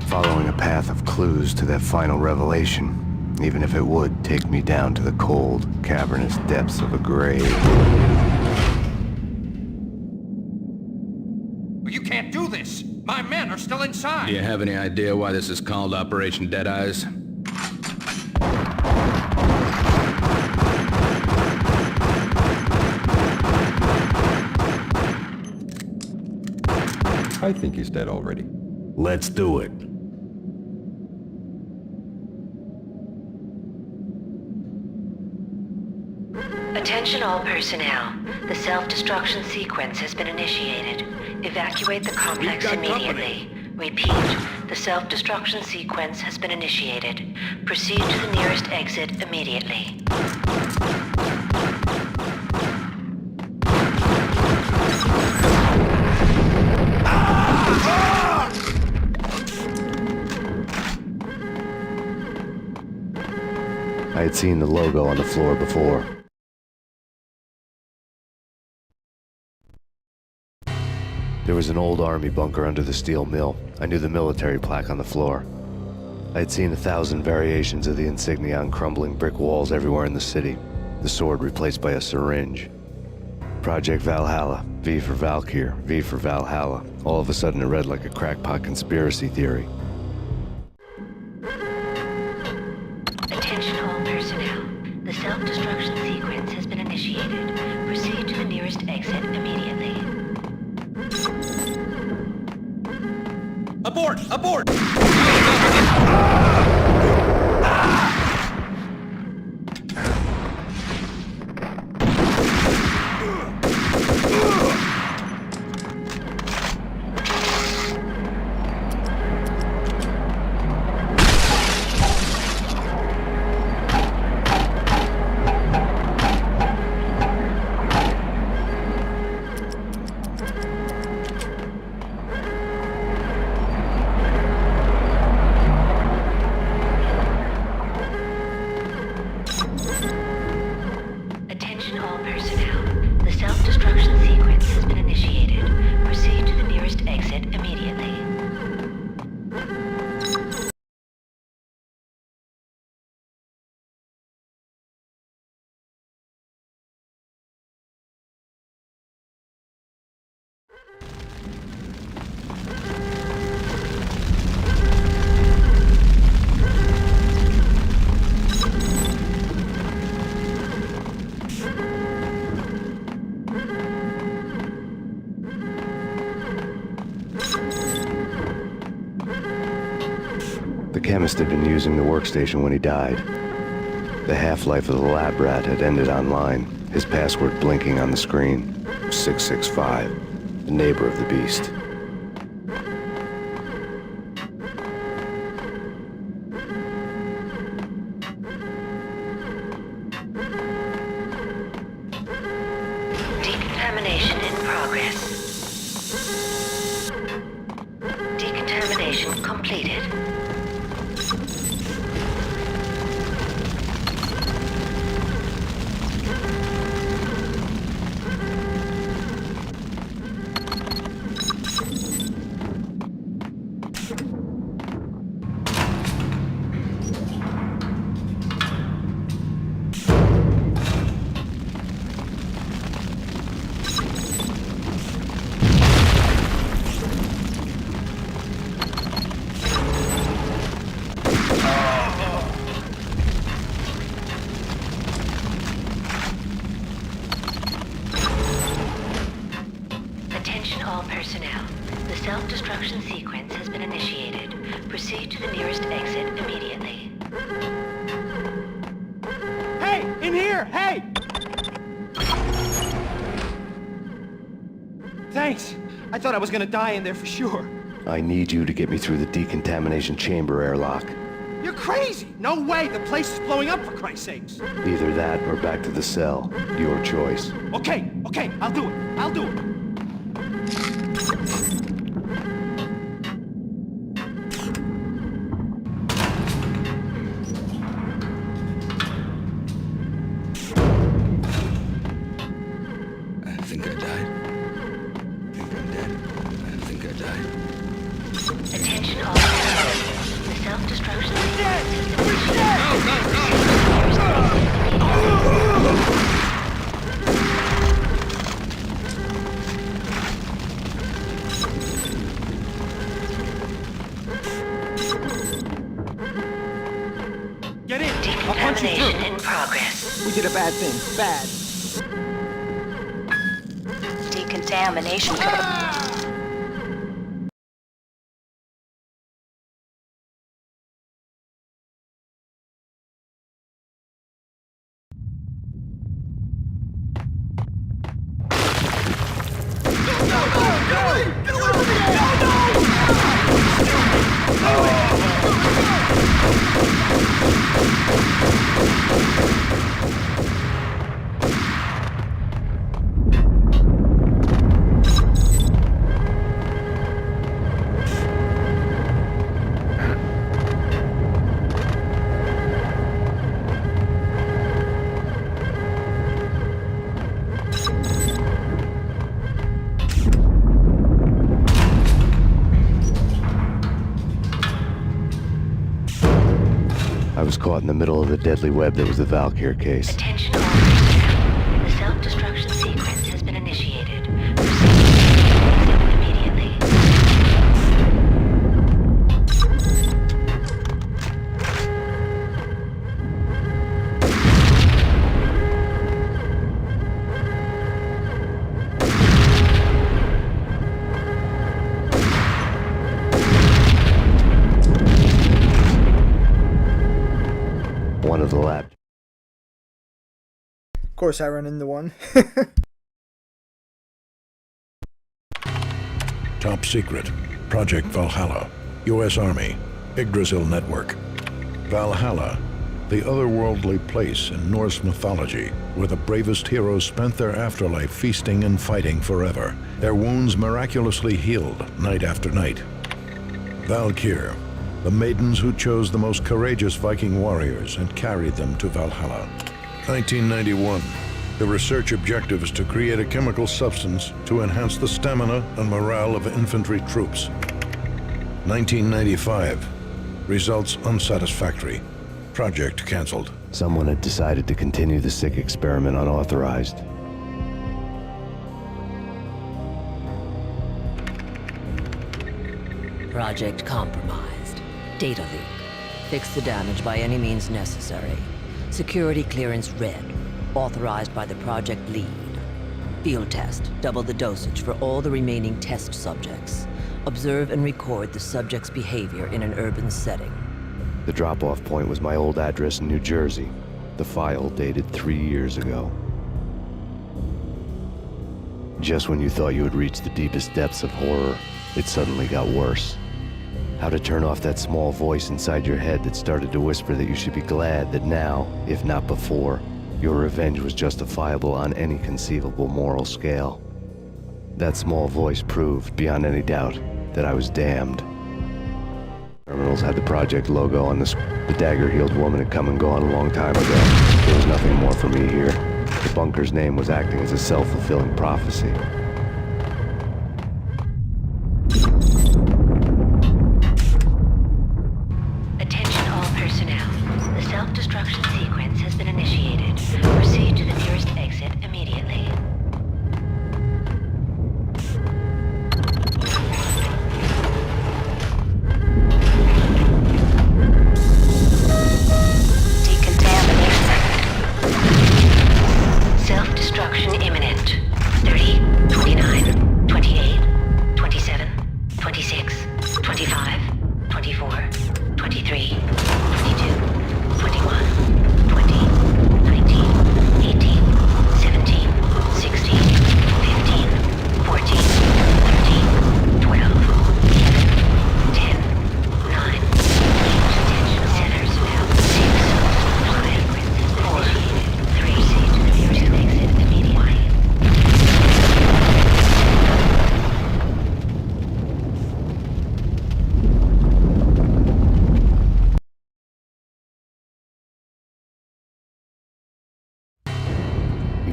Following a path of clues to that final revelation, even if it would take me down to the cold, cavernous depths of a grave. You can't do this! My men are still inside! Do you have any idea why this is called Operation Dead Eyes? I think he's dead already. Let's do it. Attention all personnel. The self-destruction sequence has been initiated. Evacuate the complex immediately. Repeat, the self-destruction sequence has been initiated. Proceed to the nearest exit immediately. I had seen the logo on the floor before. There was an old army bunker under the steel mill. I knew the military plaque on the floor. I had seen 1,000 variations of the insignia on crumbling brick walls everywhere in the city. The sword replaced by a syringe. Project Valhalla, V for Valkyr, V for Valhalla. All of a sudden it read like a crackpot conspiracy theory. Attention all personnel. The self-destruction sequence has been initiated. Proceed to the nearest exit immediately. Abort! Abort! The chemist had been using the workstation when he died. The half-life of the lab rat had ended online, his password blinking on the screen. 665, the neighbor of the beast. Decontamination in progress. Decontamination completed. Proceed to the nearest exit immediately. Hey, in here, hey! Thanks. I thought I was gonna die in there for sure. I need you to get me through the decontamination chamber airlock. You're crazy! No way! The place is blowing up, for Christ's sakes! Either that or back to the cell. Your choice. Okay, I'll do it. I'll do it. I think I died. I think I'm dead. I think I died. Attention all personnel. The self-destruction sequence Get in! I'll punch you Decontamination through. in progress. We did a bad thing. Bad. Decontamination. I was caught in the middle of the deadly web that was the Valkyr case. Attention all personnel. The self-destruction sequence has been initiated. Proceed to the exit immediately. One of the lab. Of course I run into one. Top secret. Project Valhalla. U.S. Army. Yggdrasil Network. Valhalla. The otherworldly place in Norse mythology where the bravest heroes spent their afterlife feasting and fighting forever. Their wounds miraculously healed night after night. Valkyr. The maidens who chose the most courageous Viking warriors and carried them to Valhalla. 1991. The research objective is to create a chemical substance to enhance the stamina and morale of infantry troops. 1995. Results unsatisfactory. Project canceled. Someone had decided to continue the sick experiment unauthorized. Project compromised. Data leak. Fix the damage by any means necessary. Security clearance red. Authorized by the project lead. Field test. Double the dosage for all the remaining test subjects. Observe and record the subject's behavior in an urban setting. The drop-off point was my old address in New Jersey. The file dated 3 years ago. Just when you thought you had reached the deepest depths of horror, it suddenly got worse. How to turn off that small voice inside your head that started to whisper that you should be glad that now, if not before, your revenge was justifiable on any conceivable moral scale. That small voice proved, beyond any doubt, that I was damned. Terminals had the project logo on the dagger-heeled woman had come and gone a long time ago. There was nothing more for me here. The bunker's name was acting as a self-fulfilling prophecy. Attention all personnel. The self-destruction sequence has been initiated. Proceed to the nearest exit immediately. Self-destruction imminent. 30, 29, 28, 27, 26, 25, 24. 23, 22, 21, 20, 19, 18, 17, 16, 15, 14, 13, 12, 11, 10, 9, 8, attention all personnel, 6, 5, 4, 3, 2, exit immediately.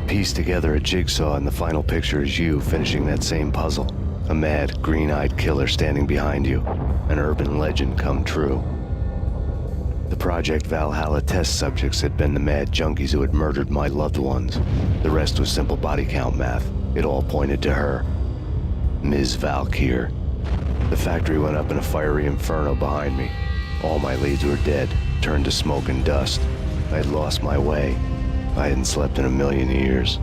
Piece together a jigsaw, and the final picture is you finishing that same puzzle. A mad, green-eyed killer standing behind you. An urban legend come true. The Project Valhalla test subjects had been the mad junkies who had murdered my loved ones. The rest was simple body count math. It all pointed to her. Ms. Valkyr. The factory went up in a fiery inferno behind me. All my leads were dead, turned to smoke and dust. I had lost my way. I hadn't slept in a million years.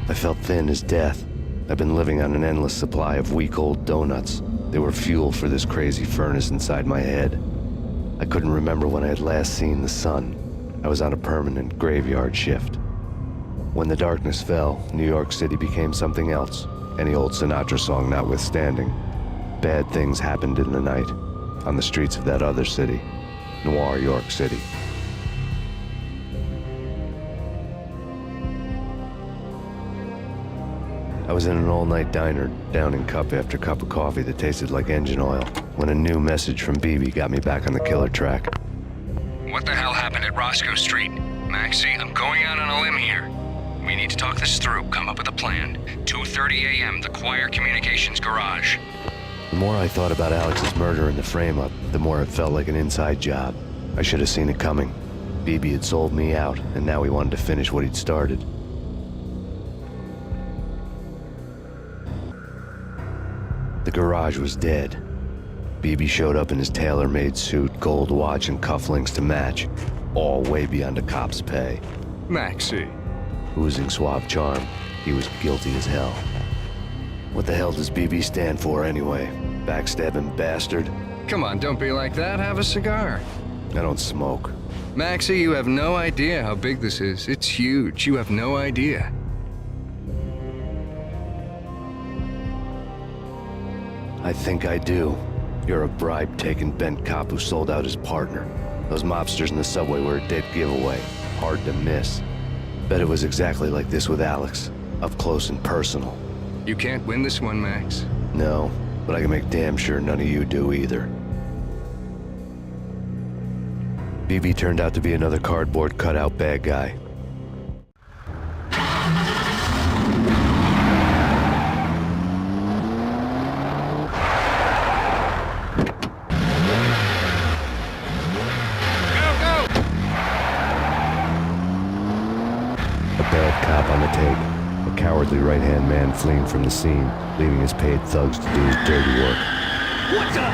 I felt thin as death. I've been living on an endless supply of week-old donuts. They were fuel for this crazy furnace inside my head. I couldn't remember when I had last seen the sun. I was on a permanent graveyard shift. When the darkness fell, New York City became something else, any old Sinatra song notwithstanding. Bad things happened in the night, on the streets of that other city, Noir York City. I was in an all-night diner, downing cup after cup of coffee that tasted like engine oil, when a new message from BB got me back on the killer track. What the hell happened at Roscoe Street? Maxie, I'm going out on a limb here. We need to talk this through, come up with a plan. 2:30 a.m., the Choir Communications Garage. The more I thought about Alex's murder and the frame-up, the more it felt like an inside job. I should have seen it coming. BB had sold me out, and now he wanted to finish what he'd started. The garage was dead. BB showed up in his tailor-made suit, gold watch, and cufflinks to match, all way beyond a cop's pay. Maxie. Oozing suave charm, he was guilty as hell. What the hell does BB stand for anyway? Backstabbing bastard? Come on, don't be like that. Have a cigar. I don't smoke. Maxie, you have no idea how big this is. It's huge. You have no idea. I think I do. You're a bribe-taking bent cop who sold out his partner. Those mobsters in the subway were a dead giveaway. Hard to miss. Bet it was exactly like this with Alex. Up close and personal. You can't win this one, Max. No, but I can make damn sure none of you do either. BB turned out to be another cardboard cutout bad guy. Bad cop on the tape. A cowardly right-hand man fleeing from the scene, leaving his paid thugs to do his dirty work. What's up?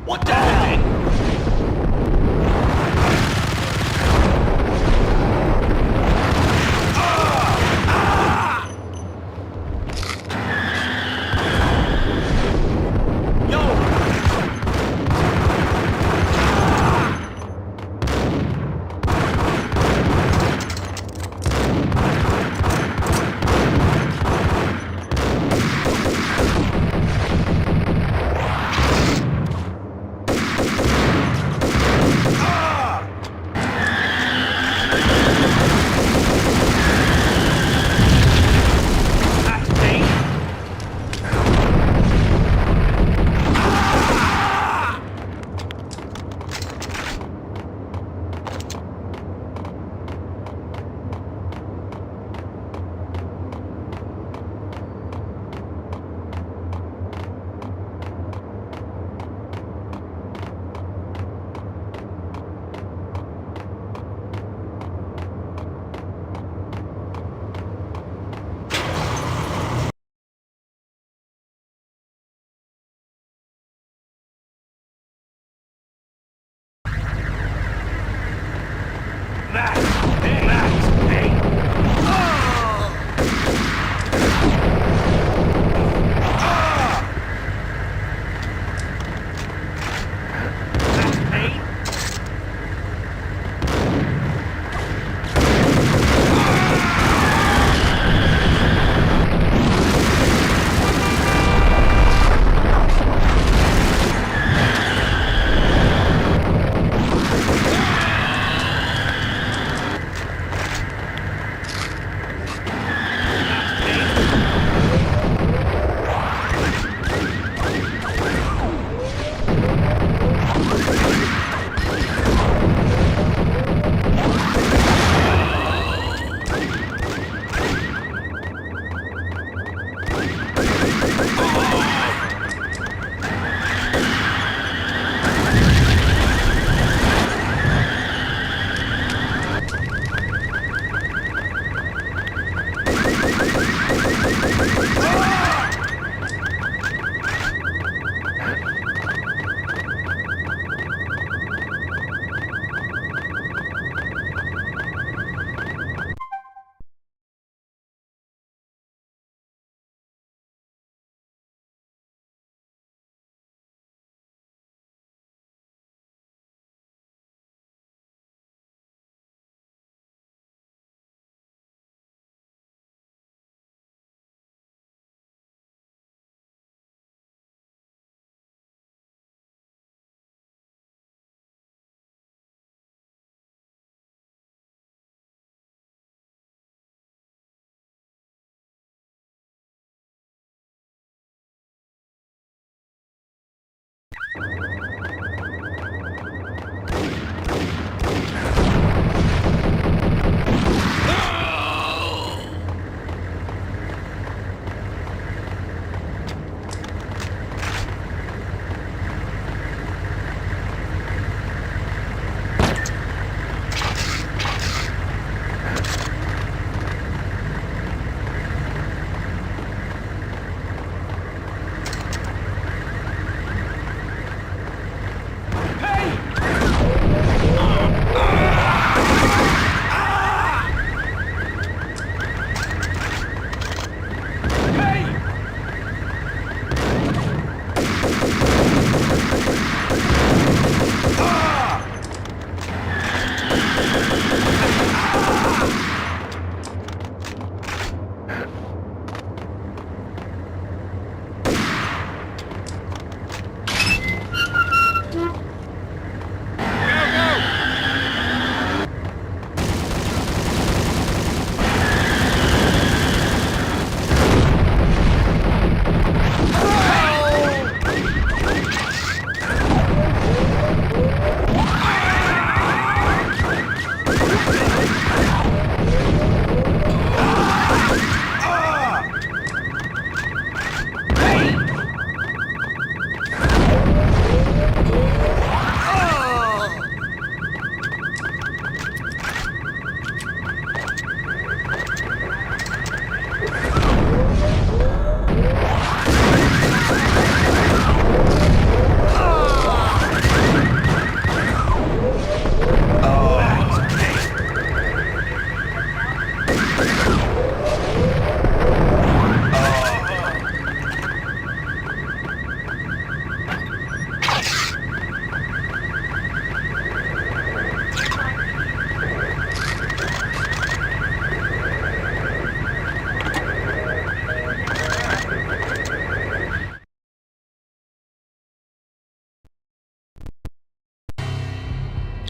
What the hell?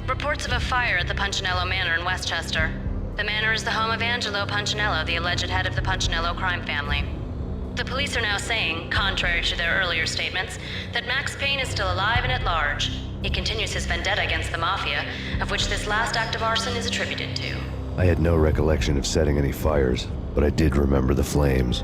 Reports of a fire at the Punchinello Manor in Westchester. The manor is the home of Angelo Punchinello, the alleged head of the Punchinello crime family. The police are now saying, contrary to their earlier statements, that Max Payne is still alive and at large. He continues his vendetta against the Mafia, of which this last act of arson is attributed to. I had no recollection of setting any fires, but I did remember the flames.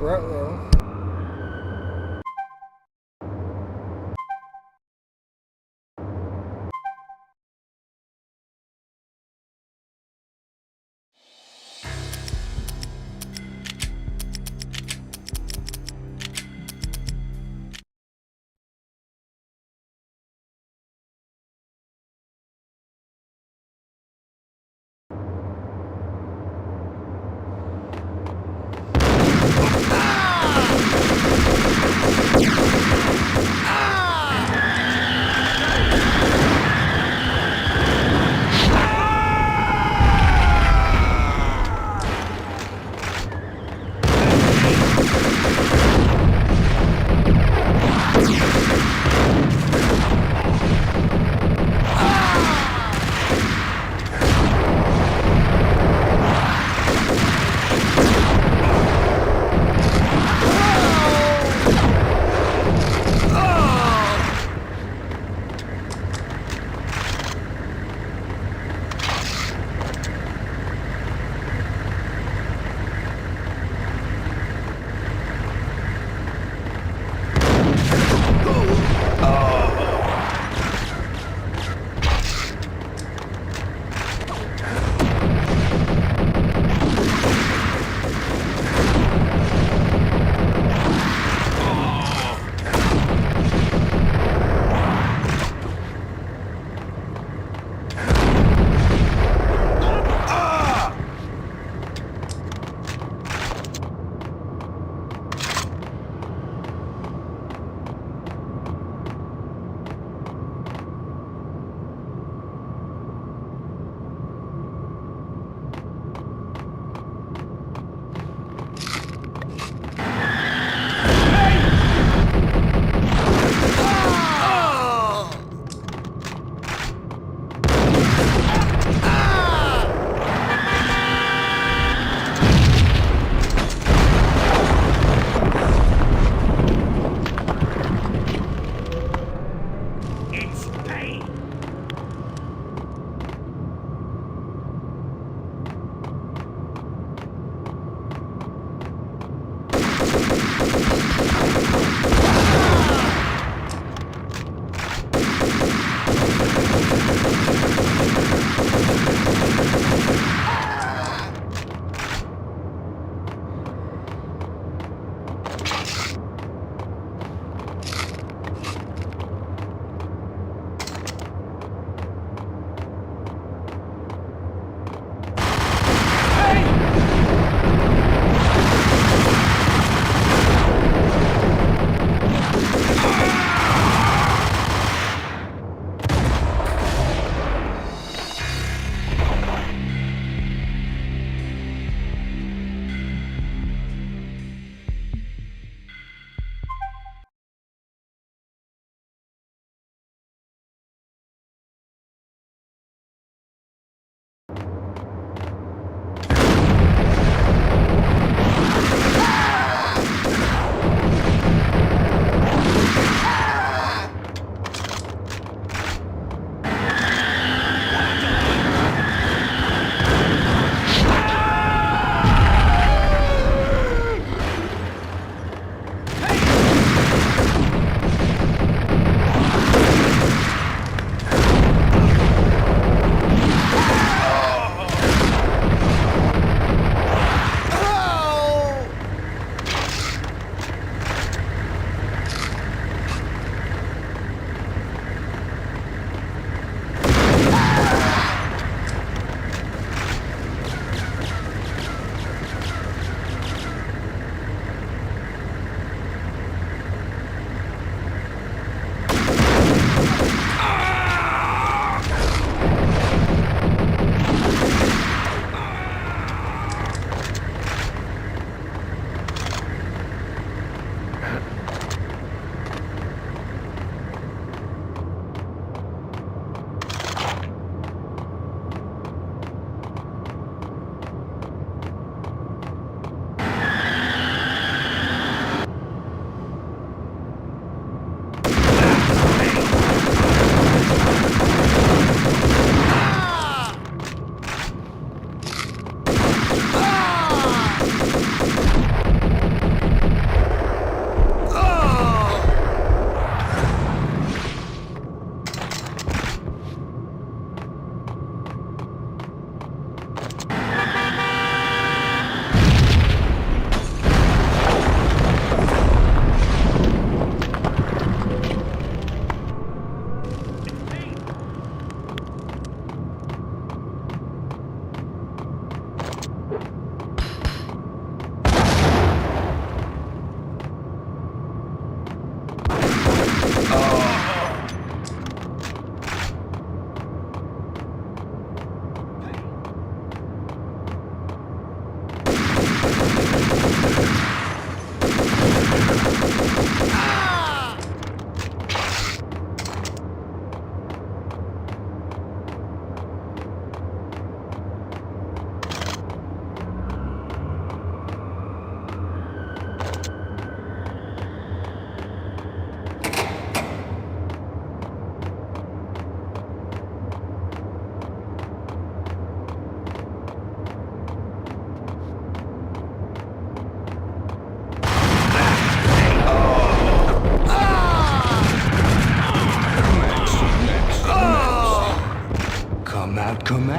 Ruh-roh.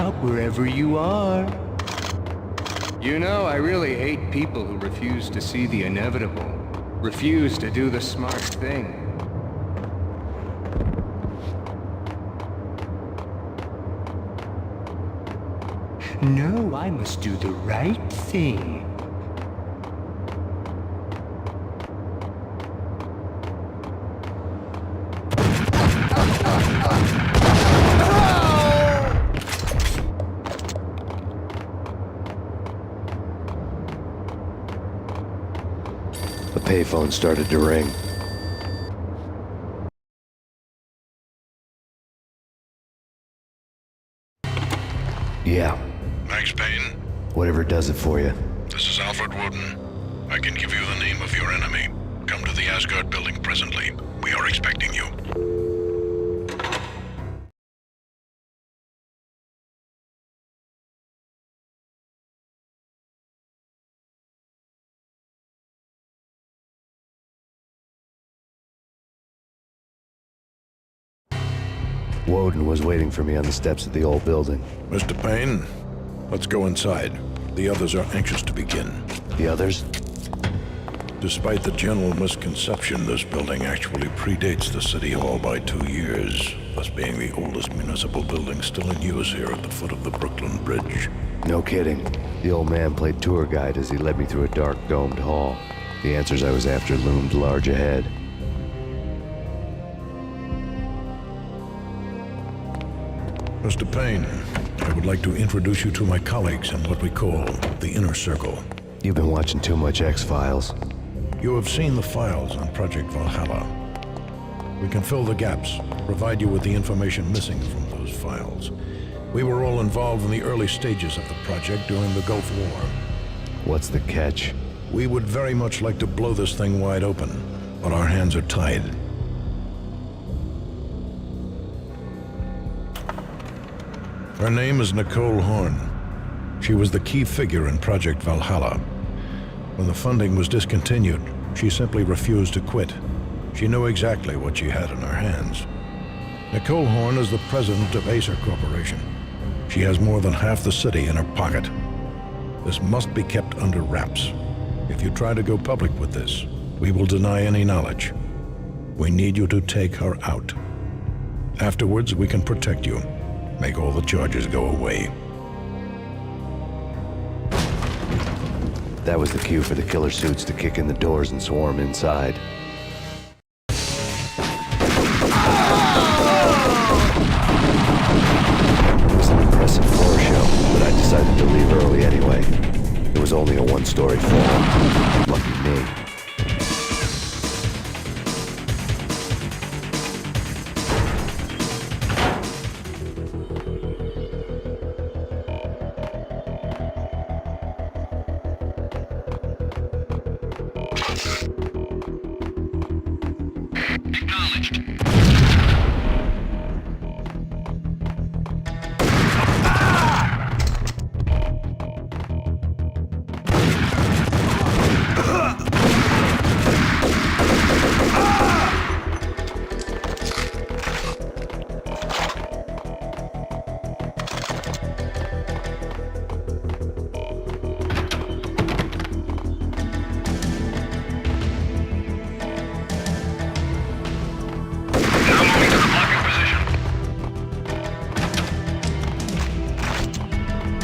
up wherever you are. You know, I really hate people who refuse to see the inevitable. Refuse to do the smart thing. No, I must do the right thing. The payphone started to ring. Yeah. Max Payne? Whatever does it for you. This is Alfred Woden. I can give you the name of your enemy. Come to the Asgard building presently. We are expecting you. Woden was waiting for me on the steps of the old building. Mr. Payne, let's go inside. The others are anxious to begin. The others? Despite the general misconception, this building actually predates the City Hall by 2 years, thus being the oldest municipal building still in use here at the foot of the Brooklyn Bridge. No kidding. The old man played tour guide as he led me through a dark, domed hall. The answers I was after loomed large ahead. Mr. Payne, I would like to introduce you to my colleagues in what we call the Inner Circle. You've been watching too much X-Files. You have seen the files on Project Valhalla. We can fill the gaps, provide you with the information missing from those files. We were all involved in the early stages of the project during the Gulf War. What's the catch? We would very much like to blow this thing wide open, but our hands are tied. Her name is Nicole Horn. She was the key figure in Project Valhalla. When the funding was discontinued, she simply refused to quit. She knew exactly what she had in her hands. Nicole Horn is the president of Acer Corporation. She has more than half the city in her pocket. This must be kept under wraps. If you try to go public with this, we will deny any knowledge. We need you to take her out. Afterwards, we can protect you. Make all the charges go away. That was the cue for the killer suits to kick in the doors and swarm inside. It was an impressive floor show, but I decided to leave early anyway. It was only a one-story fall. Lucky me.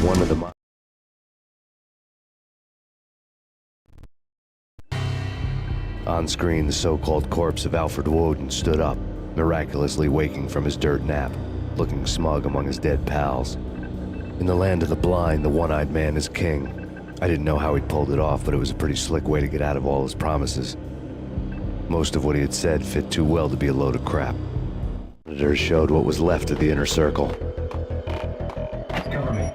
One of the on screen, the so-called corpse of Alfred Woden stood up, miraculously waking from his dirt nap, looking smug among his dead pals. In the land of the blind, the one-eyed man is king. I didn't know how he'd pulled it off, but it was a pretty slick way to get out of all his promises. Most of what he had said fit too well to be a load of crap. Monitors showed what was left of the Inner Circle. Cover me.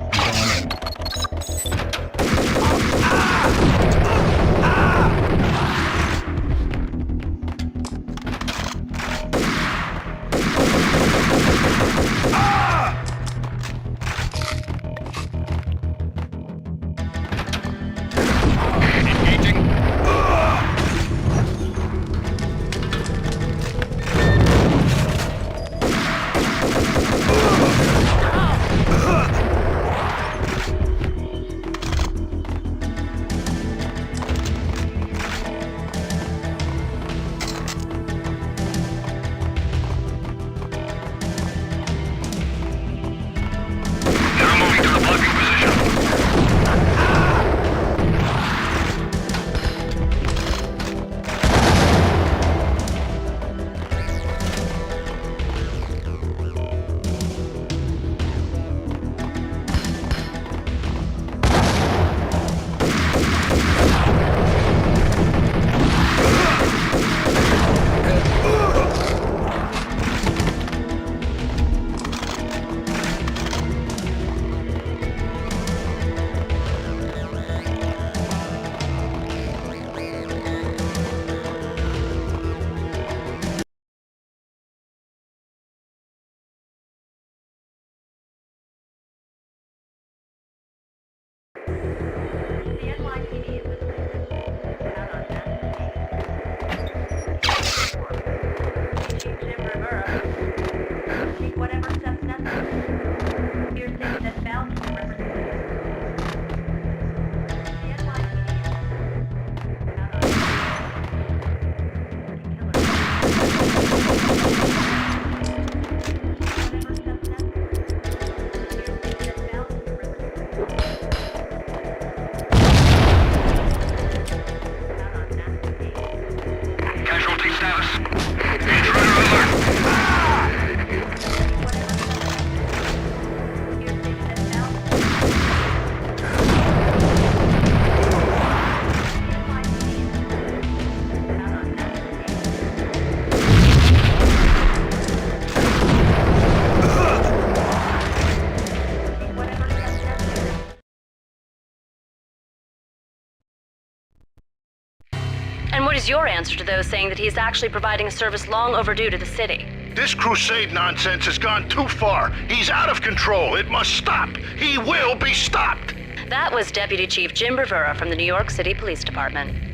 is your answer to those saying that he is actually providing a service long overdue to the city? This crusade nonsense has gone too far. He's out of control. It must stop. He will be stopped. That was Deputy Chief Jim Rivera from the New York City Police Department.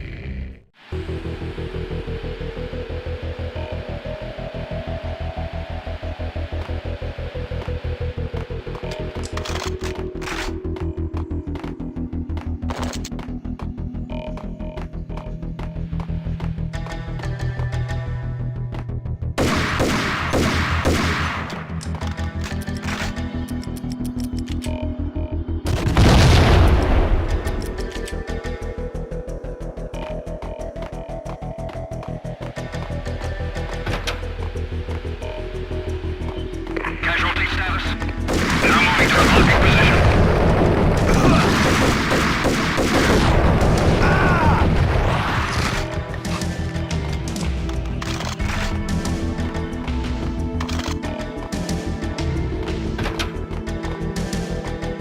Casualty status? Now moving to the blocking position.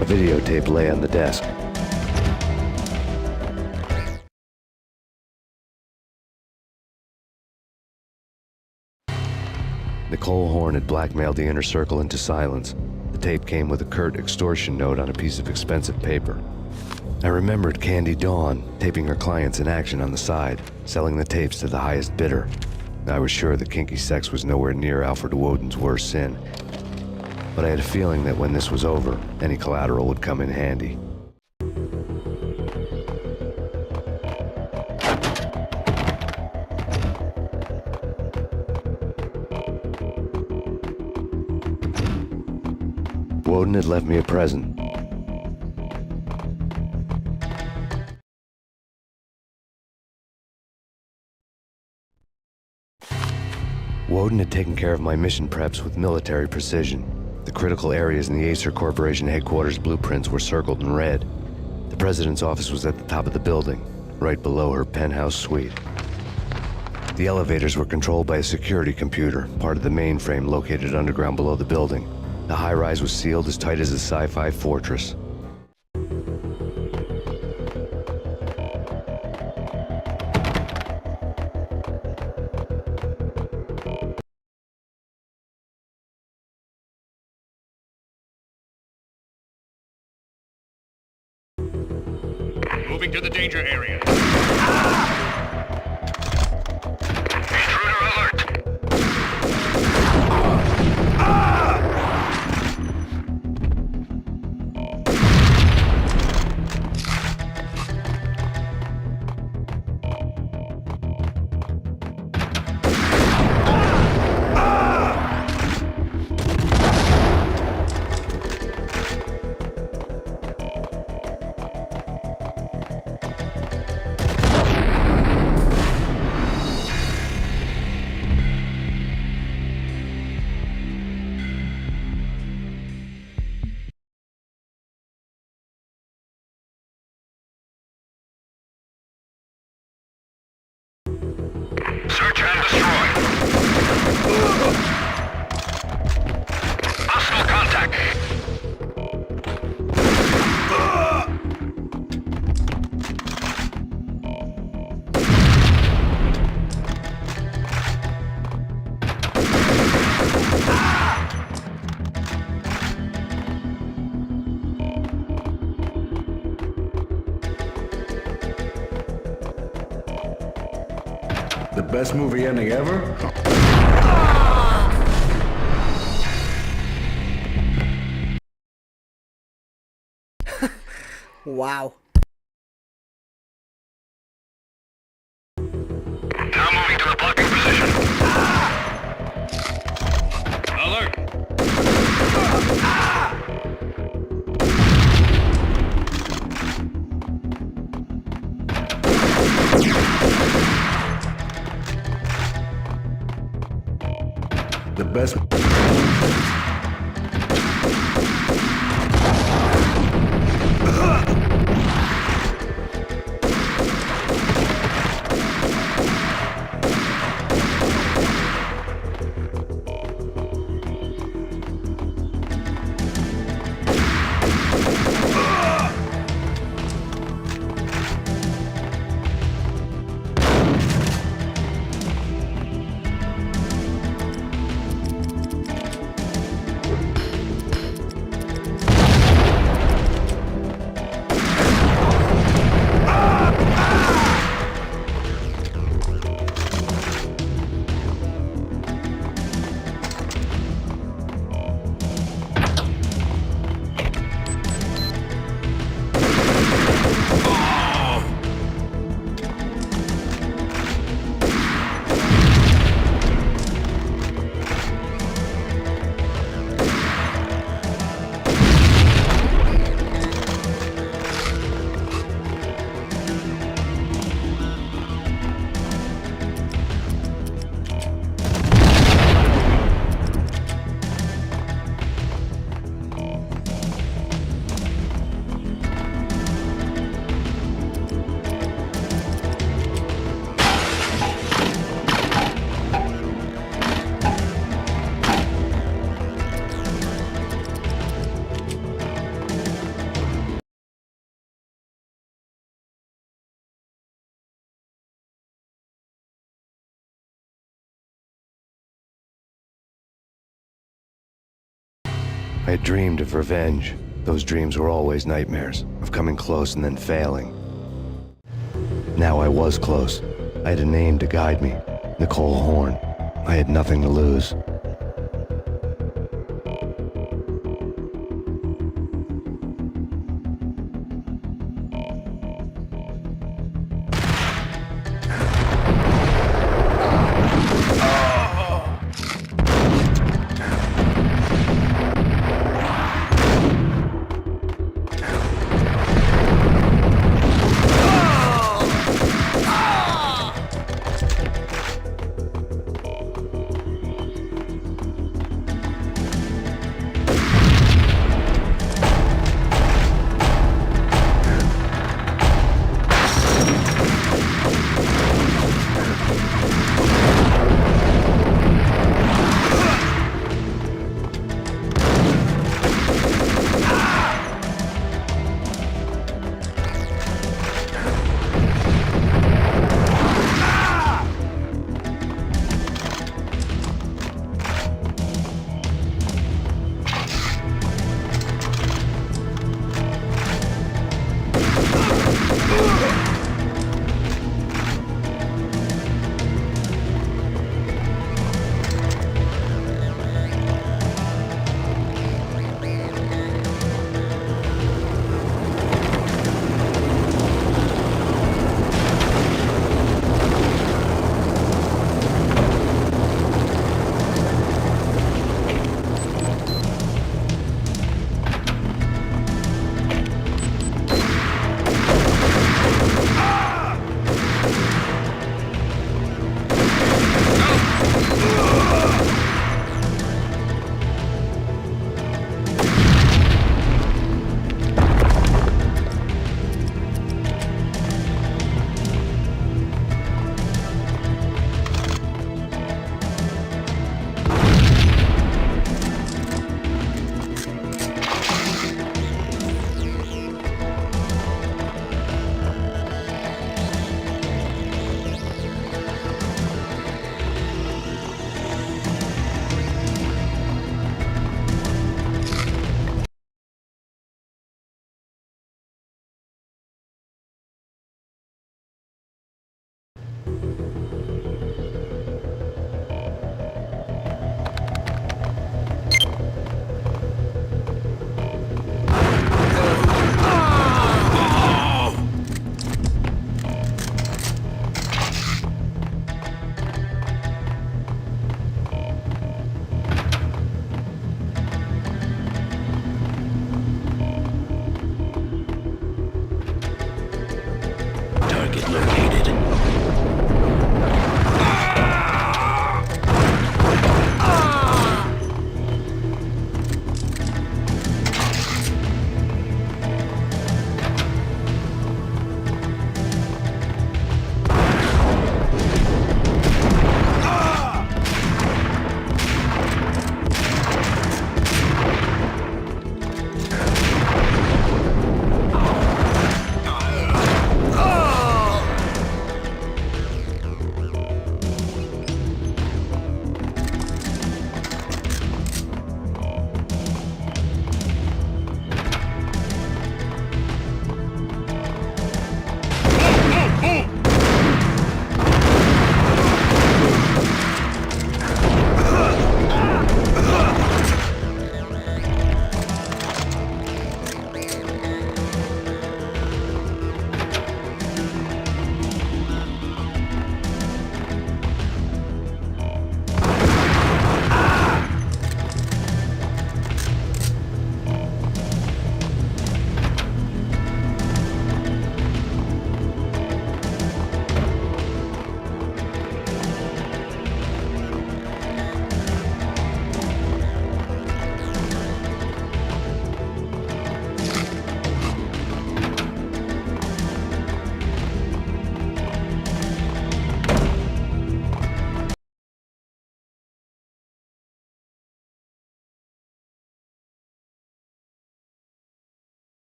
A videotape lay on the desk. Nicole Horn had blackmailed the inner circle into silence. The tape came with a curt extortion note on a piece of expensive paper. I remembered Candy Dawn taping her clients in action on the side, selling the tapes to the highest bidder. I was sure that kinky sex was nowhere near Alfred Woden's worst sin, but I had a feeling that when this was over, any collateral would come in handy. Woden had left me a present. Woden had taken care of my mission preps with military precision. The critical areas in the Acer Corporation headquarters blueprints were circled in red. The president's office was at the top of the building, right below her penthouse suite. The elevators were controlled by a security computer, part of the mainframe located underground below the building. The high-rise was sealed as tight as a sci-fi fortress. Moving to the danger area. Search and destroy. Hostile contact. The best movie ending ever? Wow. Now moving to the blocking position. Alert! The best. I had dreamed of revenge. Those dreams were always nightmares, of coming close and then failing. Now I was close. I had a name to guide me, Nicole Horn. I had nothing to lose.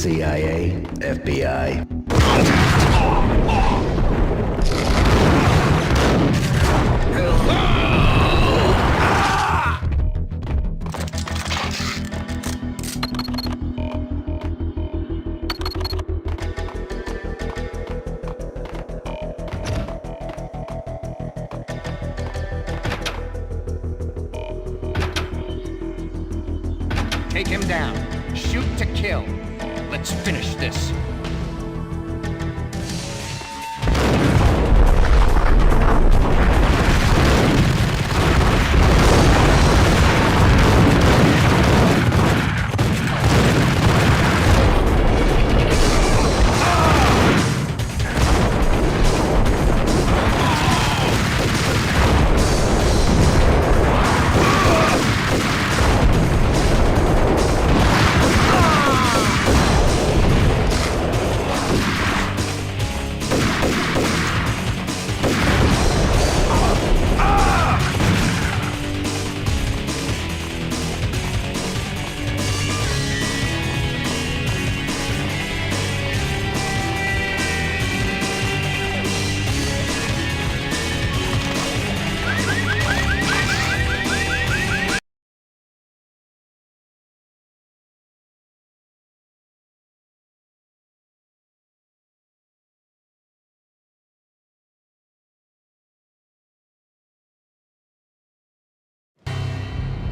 CIA, FBI. Take him down. Shoot to kill. Let's finish this.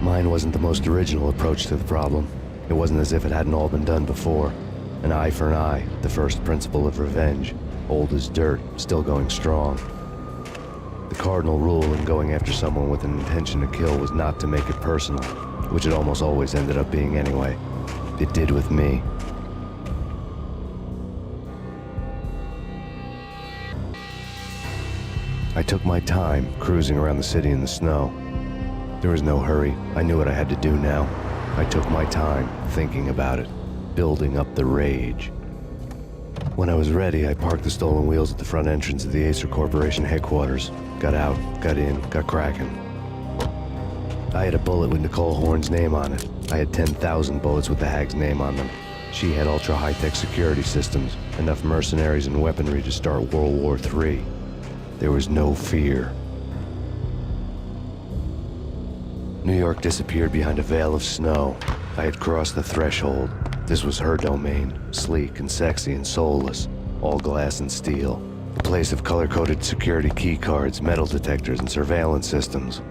Mine wasn't the most original approach to the problem. It wasn't as if it hadn't all been done before. An eye for an eye, the first principle of revenge. Old as dirt, still going strong. The cardinal rule in going after someone with an intention to kill was not to make it personal, which it almost always ended up being anyway. It did with me. I took my time, cruising around the city in the snow. There was no hurry. I knew what I had to do now. I took my time, thinking about it, building up the rage. When I was ready, I parked the stolen wheels at the front entrance of the Acer Corporation headquarters. Got out, got in, got cracking. I had a bullet with Nicole Horn's name on it. I had 10,000 bullets with the Hag's name on them. She had ultra-high-tech security systems, enough mercenaries and weaponry to start World War III. There was no fear. New York disappeared behind a veil of snow. I had crossed the threshold. This was her domain, sleek and sexy and soulless, all glass and steel. A place of color-coded security key cards, metal detectors, and surveillance systems.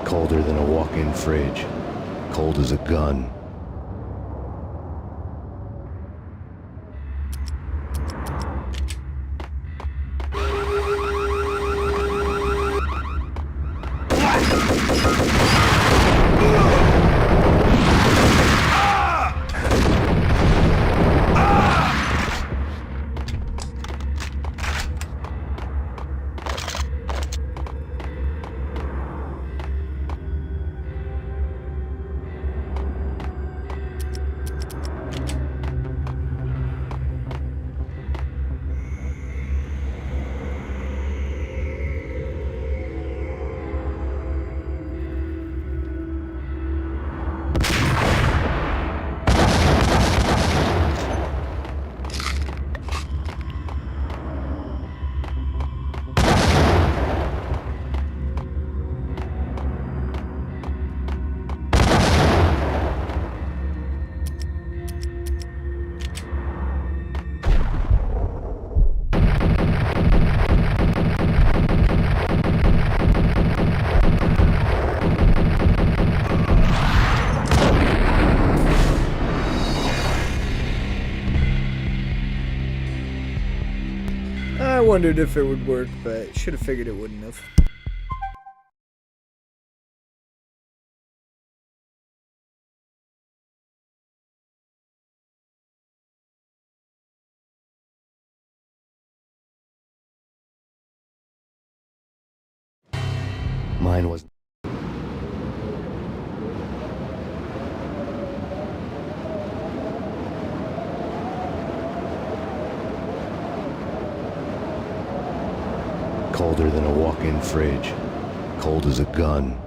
Colder than a walk-in fridge. Cold as a gun. I wondered if it would work, but should have figured it wouldn't have. Mine was... colder than a walk-in fridge, cold as a gun.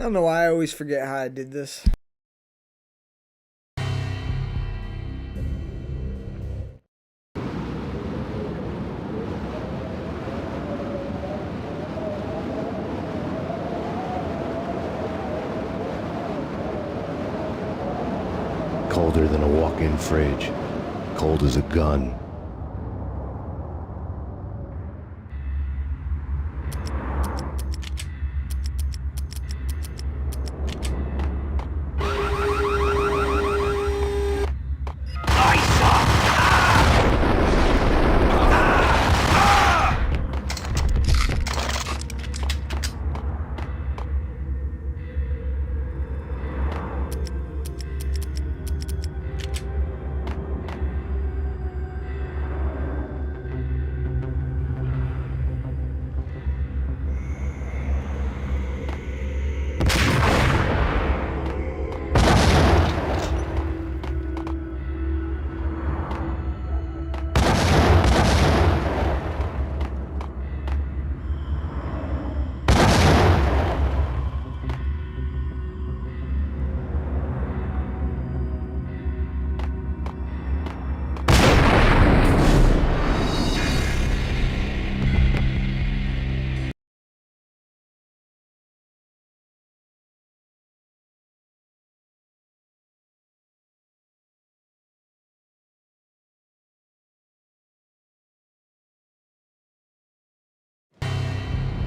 I don't know why I always forget how I did this. Colder than a walk-in fridge, cold as a gun.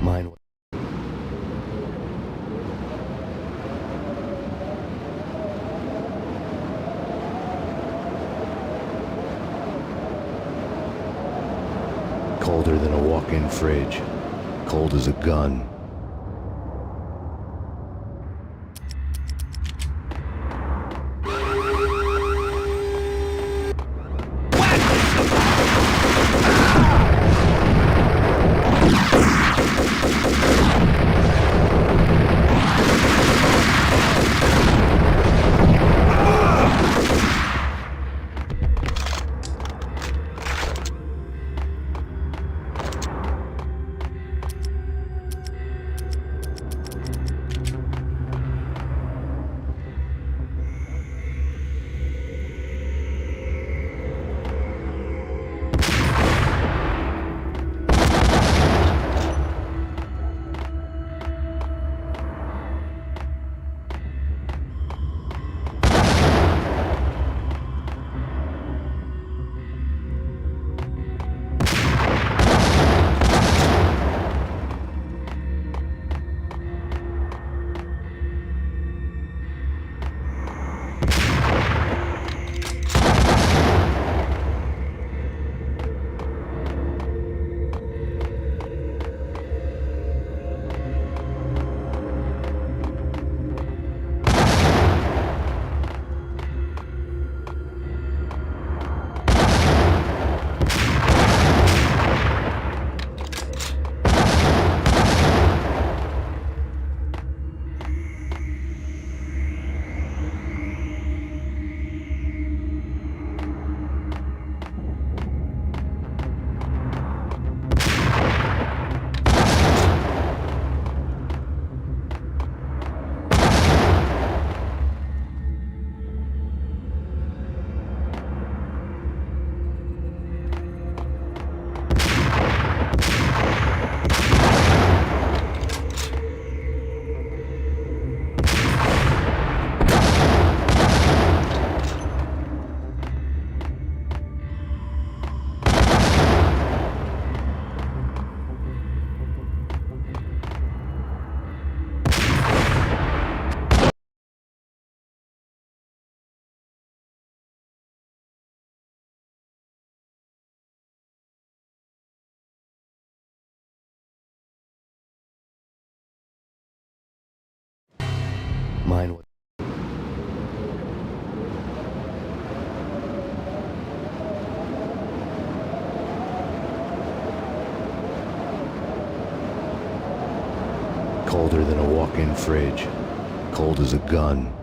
Mine. Colder than a walk-in fridge, cold as a gun. colder than a walk-in fridge. Cold as a gun.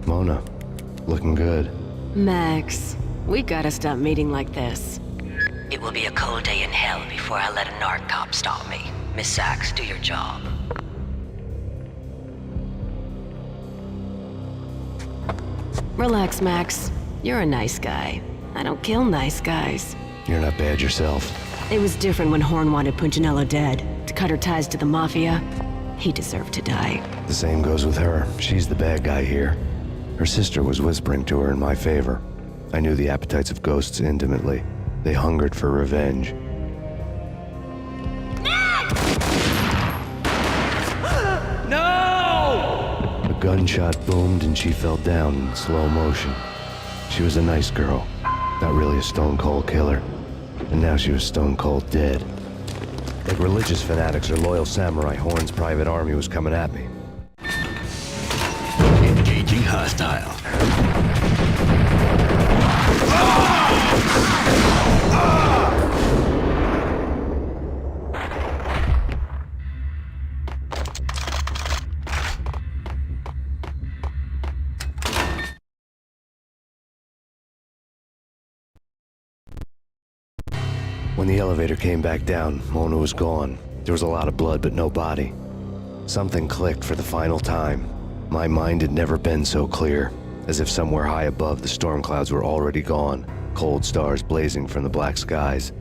Mona, looking good. Max, we gotta stop meeting like this. It will be a cold day in hell before I let a narc cop stop me. Miss Sachs, do your job. Relax, Max. You're a nice guy. I don't kill nice guys. You're not bad yourself. It was different when Horn wanted Punchinello dead. To cut her ties to the Mafia, he deserved to die. The same goes with her. She's the bad guy here. Her sister was whispering to her in my favor. I knew the appetites of ghosts intimately. They hungered for revenge. No! A gunshot boomed and she fell down in slow motion. She was a nice girl, not really a stone-cold killer. And now she was stone-cold dead. Like religious fanatics or loyal samurai, Horn's private army was coming at me. Engaging hostile. When the elevator came back down, Mona was gone. There was a lot of blood, but no body. Something clicked for the final time. My mind had never been so clear, as if somewhere high above the storm clouds were already gone, cold stars blazing from the black skies.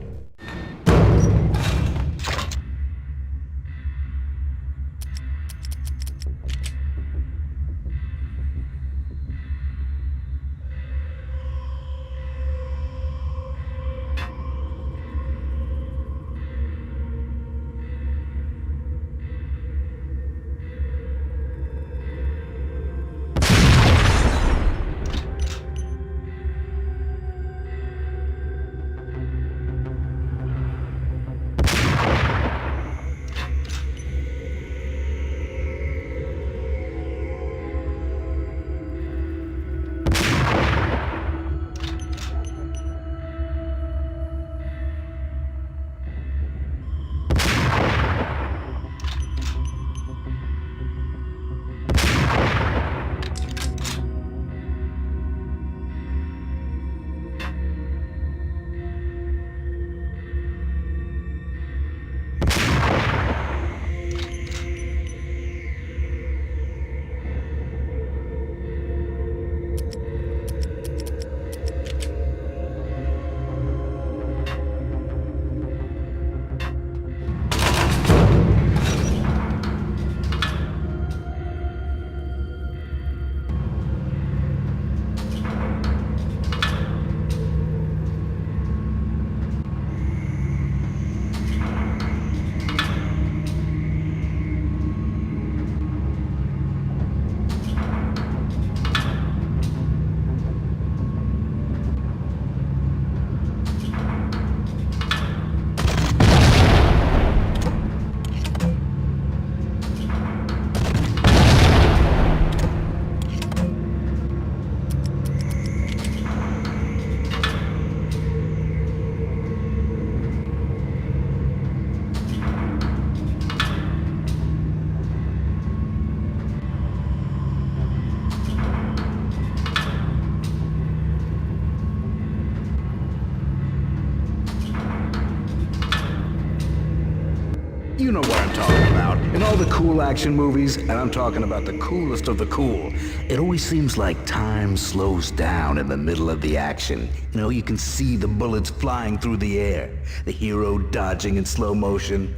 You know what I'm talking about. In all the cool action movies, and I'm talking about the coolest of the cool, it always seems like time slows down in the middle of the action. You know, you can see the bullets flying through the air, the hero dodging in slow motion.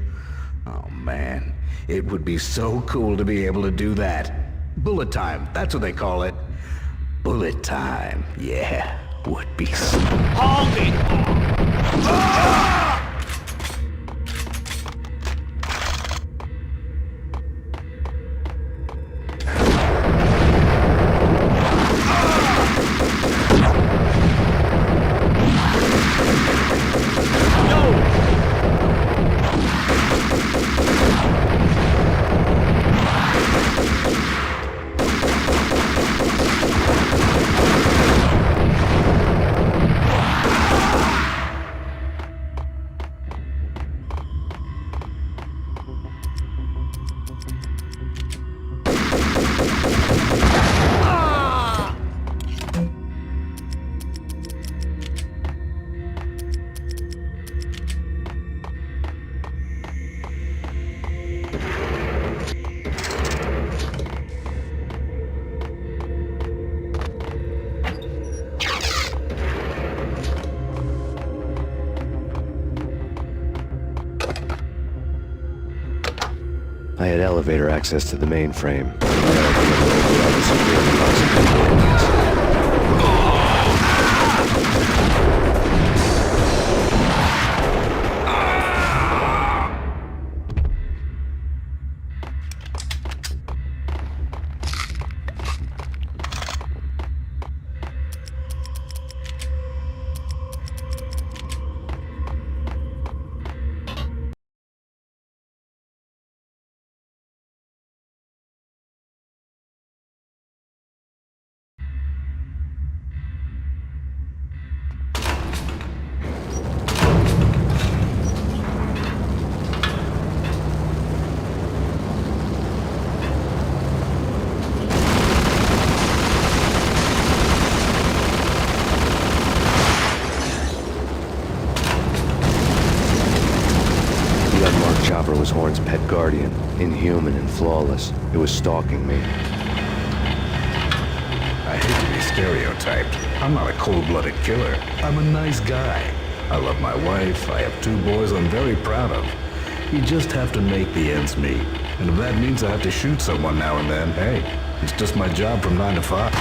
Oh man, it would be so cool to be able to do that. Bullet time, that's what they call it. Bullet time, yeah, would be so... Hold it! Ah! I had elevator access to the mainframe. I had to override the security locks and containments. Was Horn's pet guardian, inhuman and flawless. It was stalking me. I hate to be stereotyped. I'm not a cold-blooded killer. I'm a nice guy. I love my wife. I have 2 boys I'm very proud of. You just have to make the ends meet. And if that means I have to shoot someone now and then, hey, it's just my job from 9 to 5.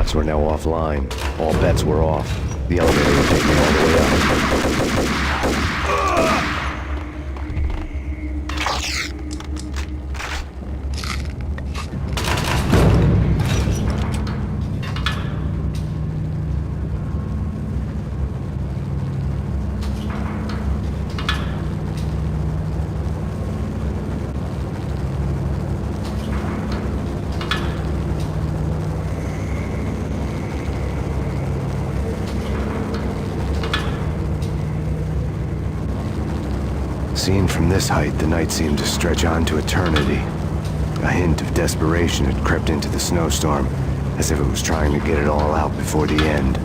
locks were now offline. All bets were off. The elevator would take me all the way up. Seen from this height, the night seemed to stretch on to eternity. A hint of desperation had crept into the snowstorm, as if it was trying to get it all out before the end.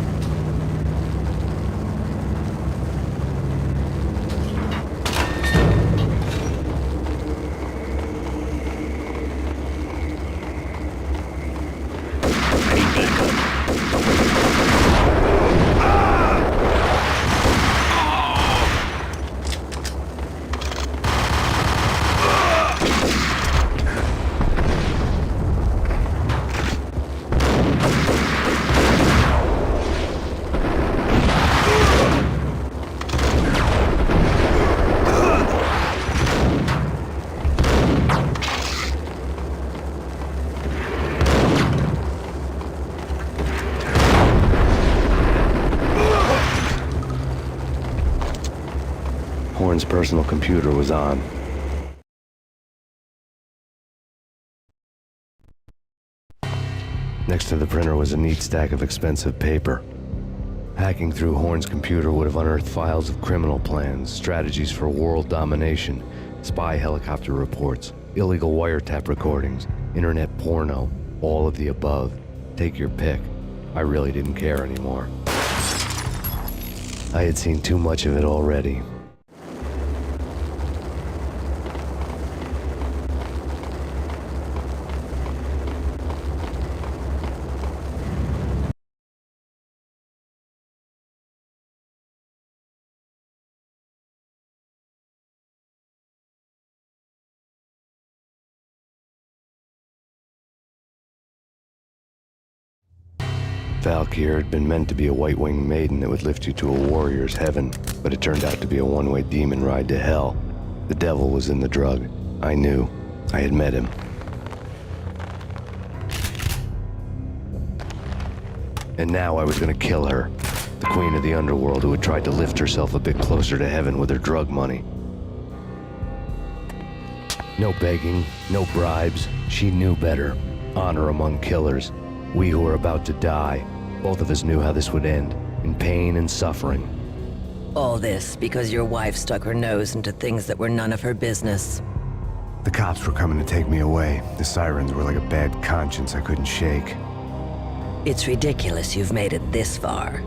Horn's personal computer was on. Next to the printer was a neat stack of expensive paper. Hacking through Horn's computer would have unearthed files of criminal plans, strategies for world domination, spy helicopter reports, illegal wiretap recordings, internet porno, all of the above. Take your pick. I really didn't care anymore. I had seen too much of it already. Valkyr had been meant to be a white-winged maiden that would lift you to a warrior's heaven, but it turned out to be a one-way demon ride to hell. The devil was in the drug. I knew. I had met him. And now I was gonna kill her, the queen of the underworld who had tried to lift herself a bit closer to heaven with her drug money. No begging, no bribes. She knew better. Honor among killers. We who were about to die, both of us knew how this would end, in pain and suffering. All this because your wife stuck her nose into things that were none of her business. The cops were coming to take me away. The sirens were like a bad conscience I couldn't shake. It's ridiculous you've made it this far.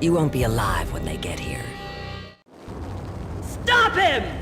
You won't be alive when they get here. Stop him!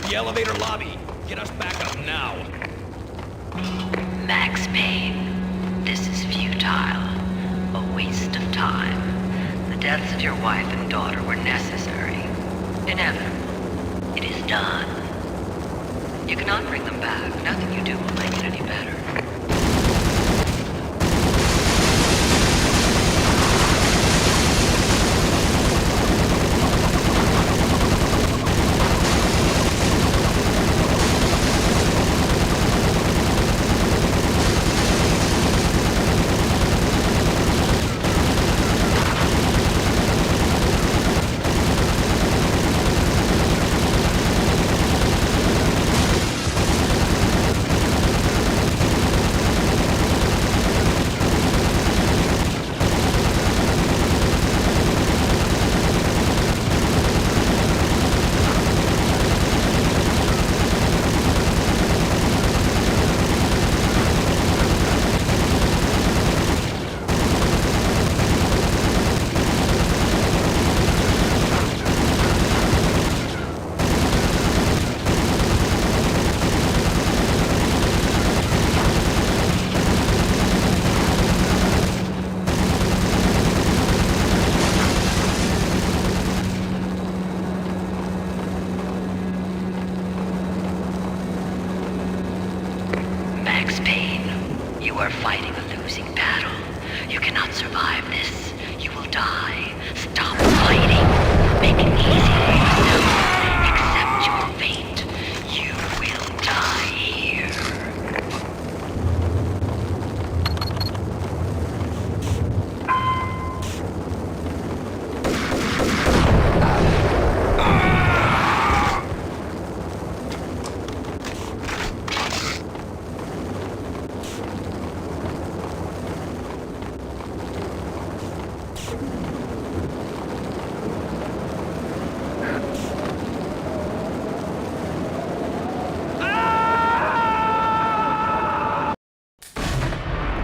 The elevator lobby. Get us back up now. Max Payne, this is futile. A waste of time. The deaths of your wife and daughter were necessary. Inevitable. It is done. You cannot bring them back. Nothing you do will make it any better. are fighting a losing battle. You cannot survive this. You will die. Stop fighting. Make it easy for yourself. Accept your fate. You will die here.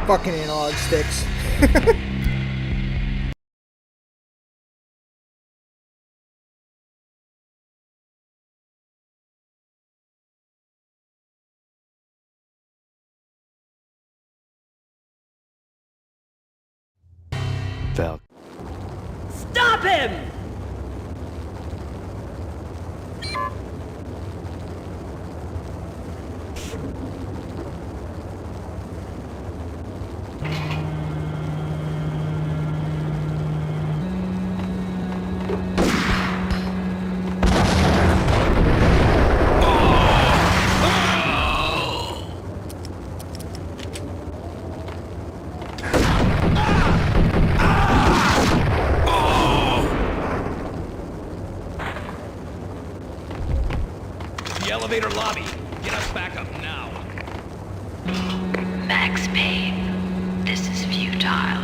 Fucking analog sticks. Val. Stop him! The elevator lobby. Get us back up now. Max Payne, this is futile.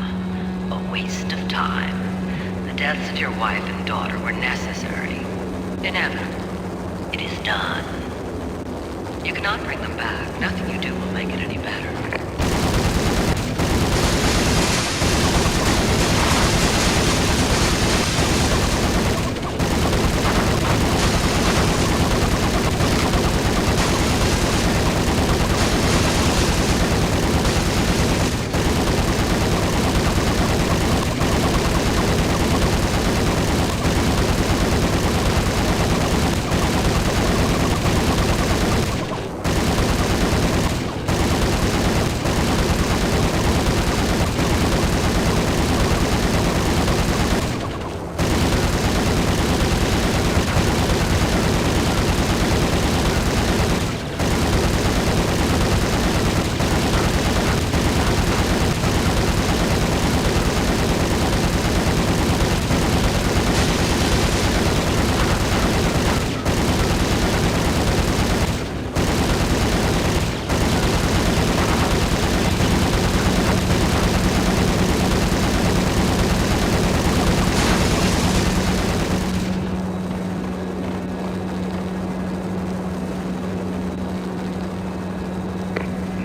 A waste of time. The deaths of your wife and daughter were necessary. Inevitable. It is done. You cannot bring them back. Nothing you do will make it any better.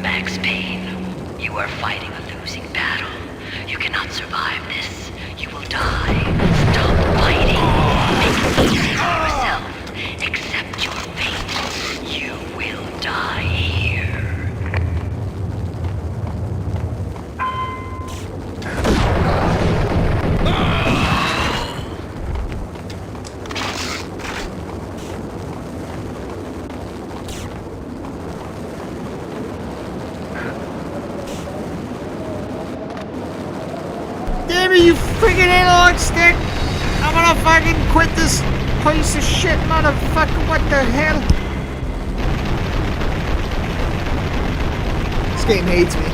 Max Payne, you are fighting a losing battle. You cannot survive this. You will die. Stop fighting. Make it easy for yourself. Accept your fate. You will die here. Damn it, you freaking analog stick! I'm gonna fucking quit this piece of shit, motherfucker. What the hell? This game hates me.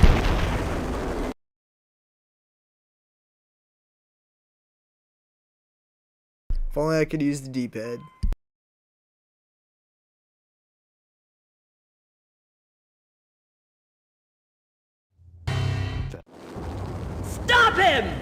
If only I could use the D-pad. Stop him!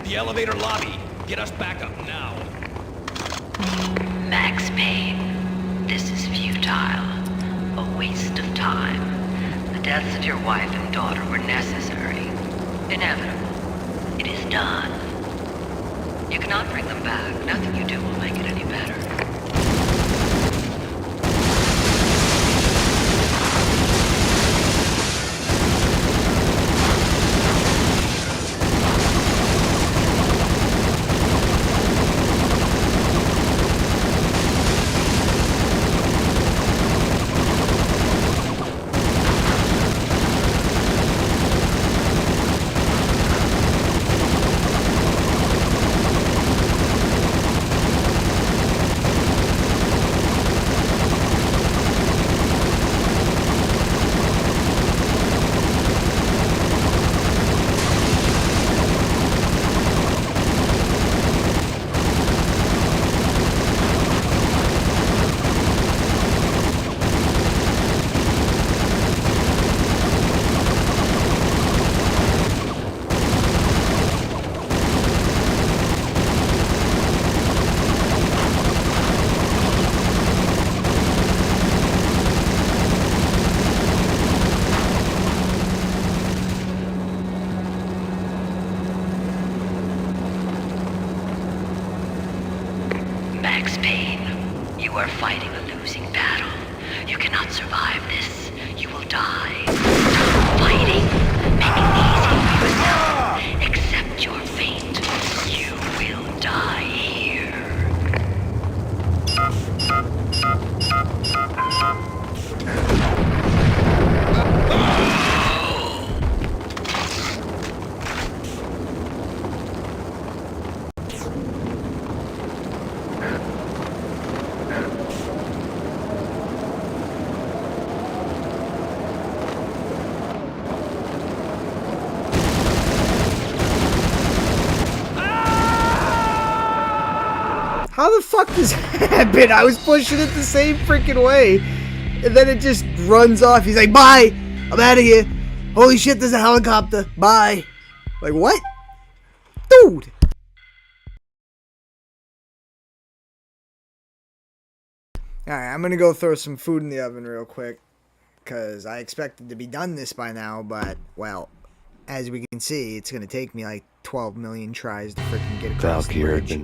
The elevator lobby. Get us back up now. Max Payne, This is futile. A waste of time. The deaths of your wife and daughter were necessary. Inevitable. It is done. You cannot bring them back. Nothing you do will make it any better. Max Payne, you are fighting a losing battle. You cannot survive this. You will die. Stop fighting. Make it easy for yourself. Accept your fate. You will die here. How the fuck does that happen? I was pushing it the same freaking way. And then it just runs off. He's like, bye. I'm out of here. Holy shit, there's a helicopter. Bye. Like, what? Dude. Alright, I'm gonna go throw some food in the oven real quick. Because I expected to be done this by now. But, well, as we can see, it's gonna take me like 12 million tries to freaking get across the bridge.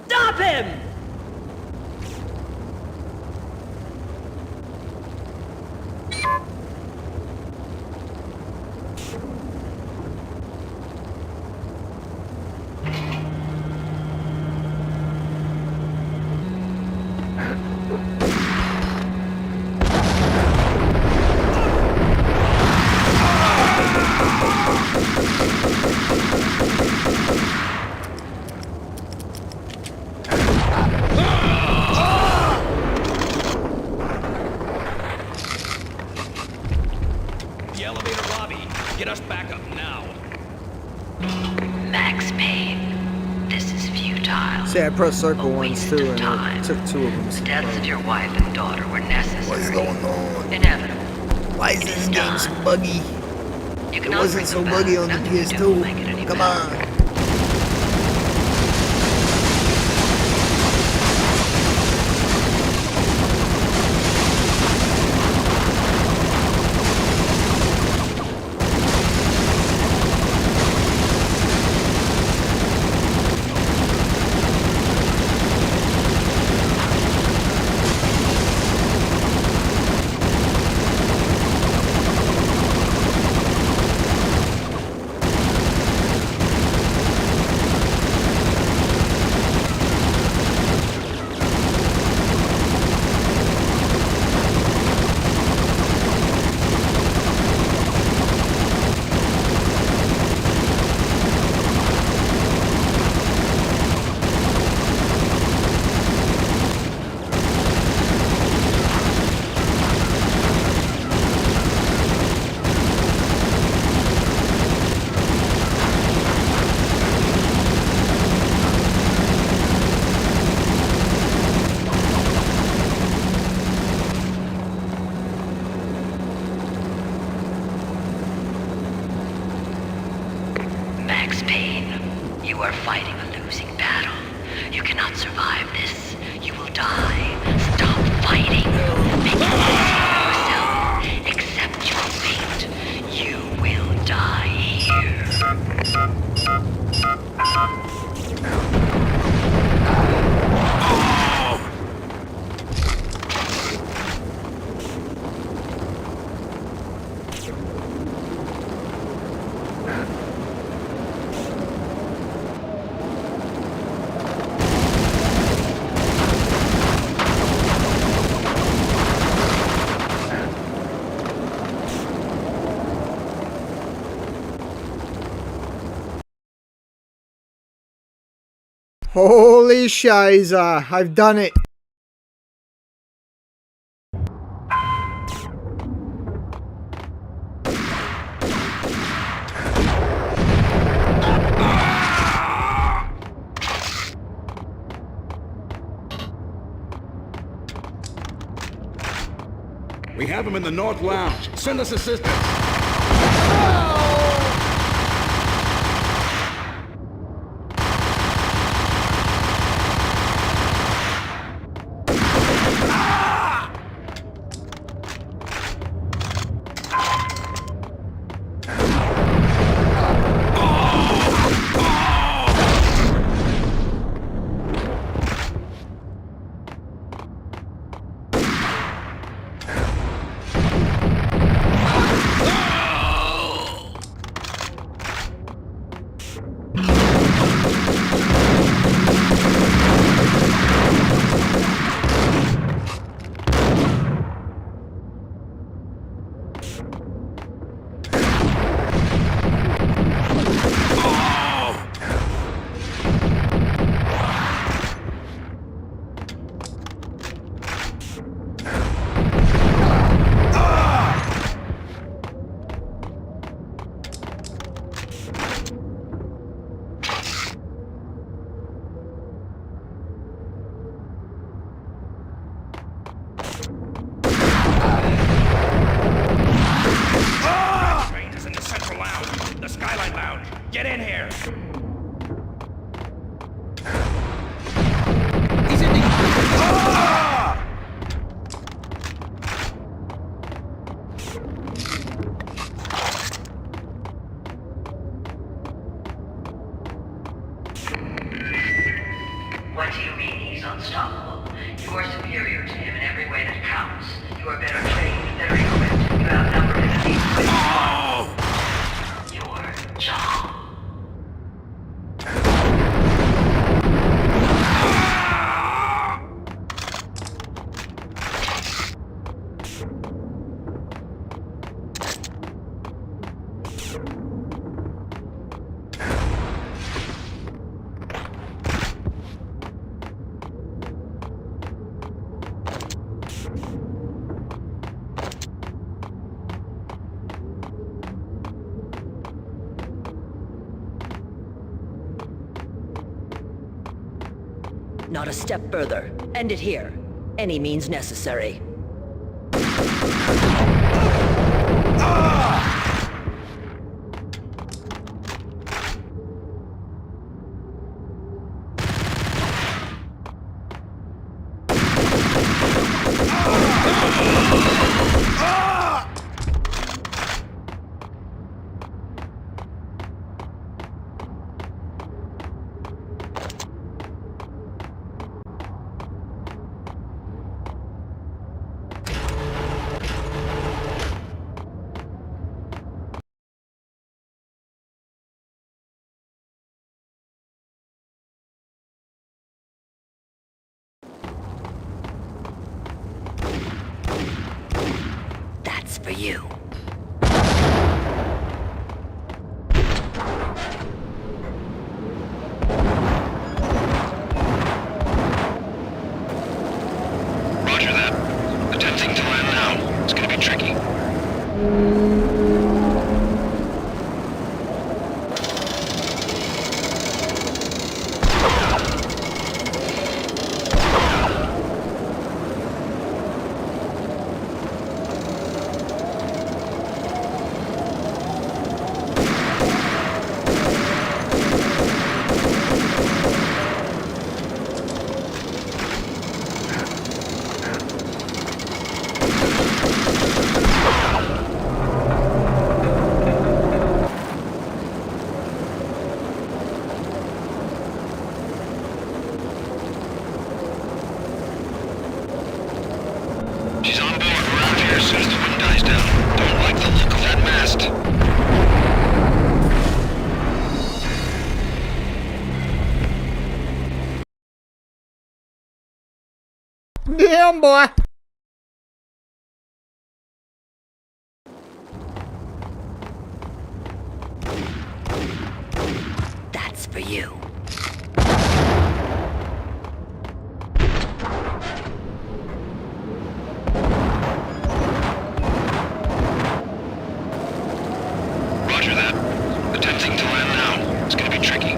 Stop him! The elevator lobby. Get us back up now. Max Payne, this is futile. See, I pressed circle once too, and it took 2 of them. The deaths of your wife and daughter were necessary. What's going on? Inevitable. Why is this game so buggy? You It wasn't so buggy on the PS2. Come on. Max Payne, you are fighting a losing battle. You cannot survive this. You will die. Stop fighting. Make it easy for yourself. Accept your fate. You will die here. Holy shiza, I've done it. We have him in the North Lounge. Send us assistance. Get in here! He's in the... What do you He's unstoppable. You are superior to him in every way that counts. You are better trained, better equipped. You outnumber him at least 20 to 1. Your job. Not a step further. End it here. Any means necessary. That's for you. Roger that. Attempting to land now. It's gonna be tricky. She's on board. We're out here as soon as the wind dies down. Don't like the look of that mast. Damn, boy. That's for you. Roger that. Attempting to land now. It's gonna be tricky.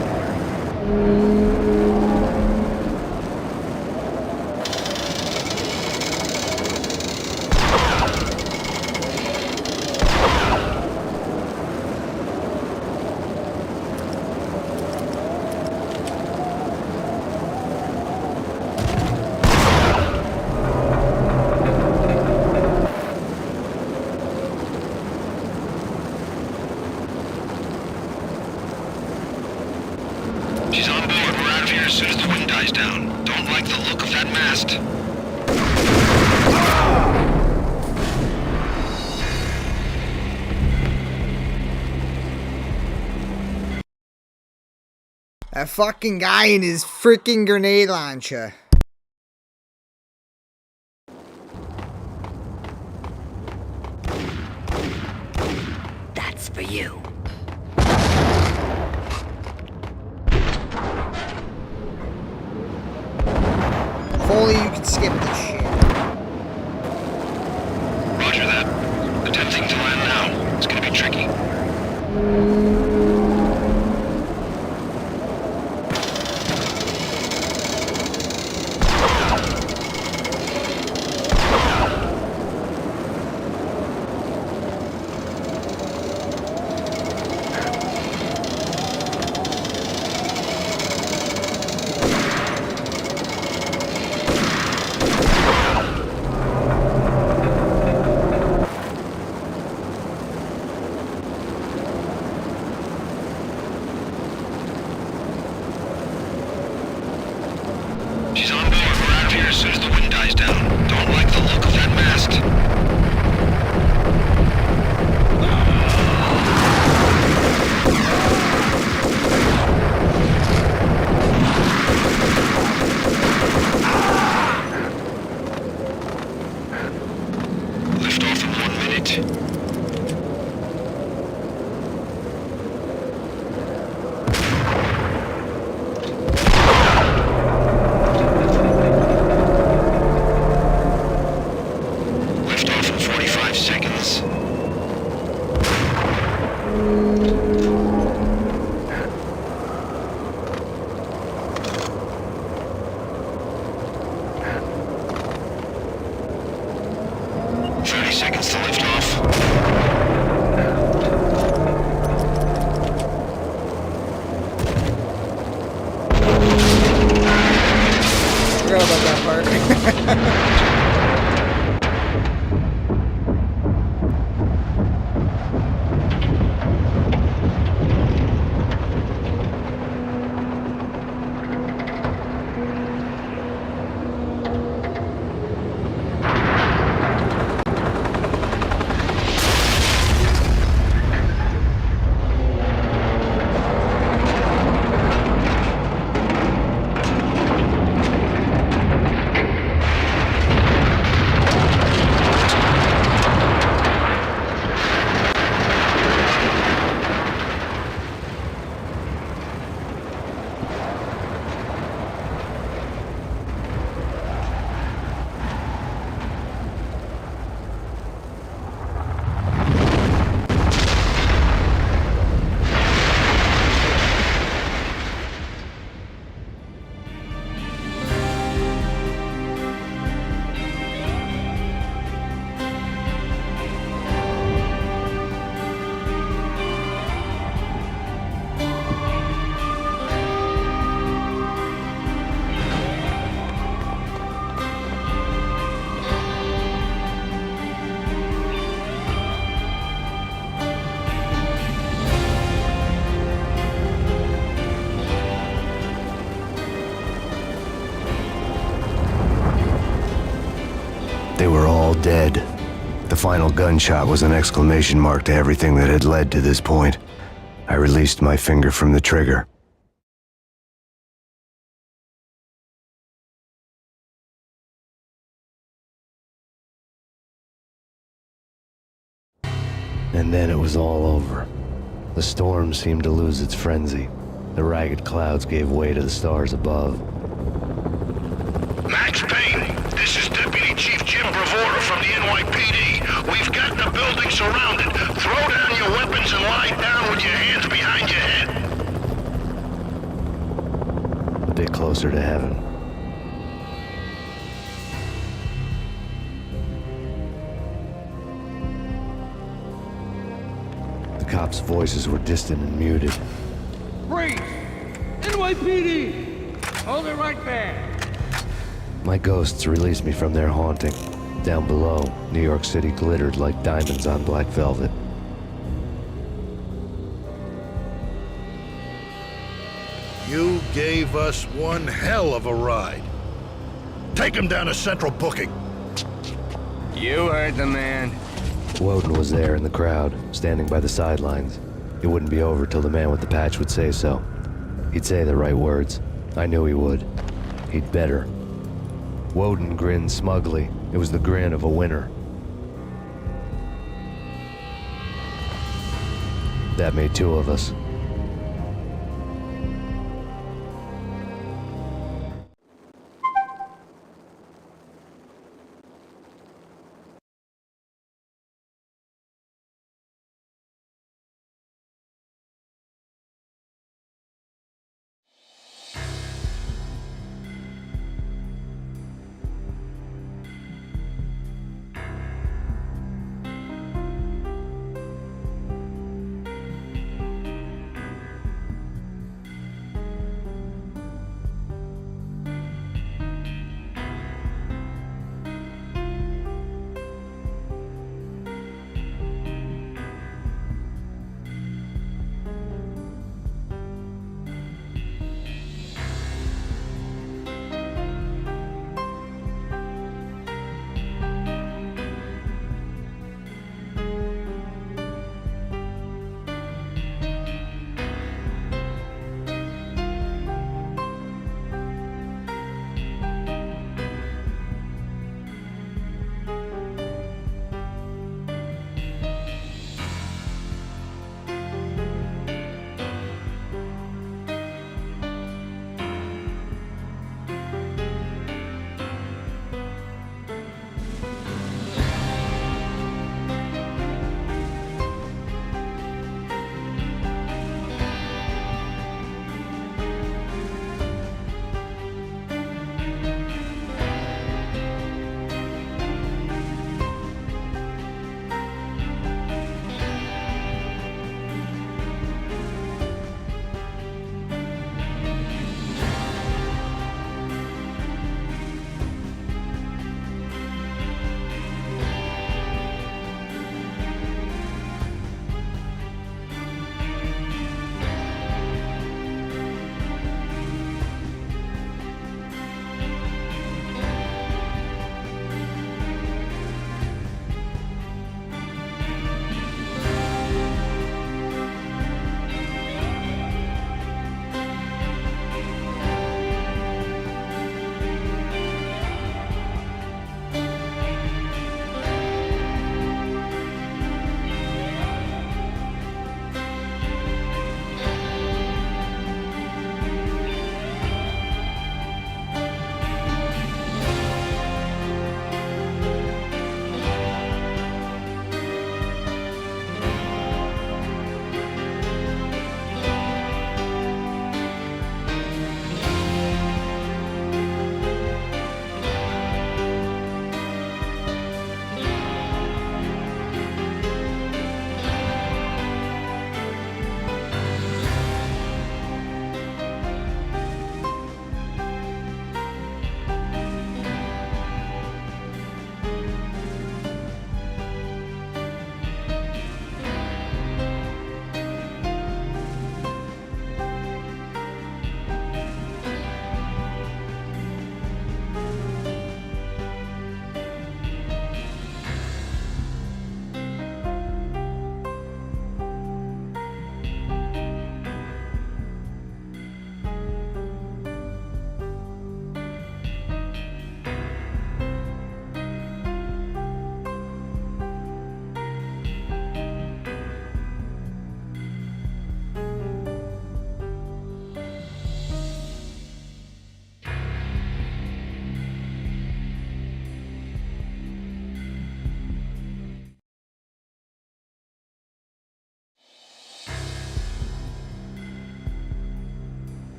She's on board. We're out of here as soon as the wind dies down. Don't like the look of that mast. That fucking guy and his freaking grenade launcher. That's for you. If only you could skip this shit. Roger that. Attempting to land now. It's gonna be tricky. here as soon as the wind dies down. Don't like the look of that mast. Lift off in 1 minute. Lift off in 45 seconds. Seconds to lift off. Forgot about that part. They were all dead. The final gunshot was an exclamation mark to everything that had led to this point. I released my finger from the trigger. And then it was all over. The storm seemed to lose its frenzy. The ragged clouds gave way to the stars above. Max Payne, this is Deputy Chief Jim Bravura from the NYPD. We've got the building surrounded. Throw down your weapons and lie down with your hands behind your head. A bit closer to heaven. The cops' voices were distant and muted. Freeze! NYPD! Hold it right there! My ghosts released me from their haunting. Down below, New York City glittered like diamonds on black velvet. You gave us one hell of a ride. Take him down to Central Booking. You heard the man. Woden was there in the crowd, standing by the sidelines. It wouldn't be over till the man with the patch would say so. He'd say the right words. I knew he would. He'd better. Woden grinned smugly. It was the grin of a winner. That made two of us.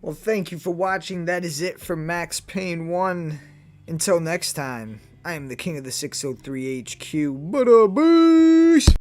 Well, thank you for watching. That is it for Max Payne 1. Until next time, I am the king of the 603 HQ. Boosh!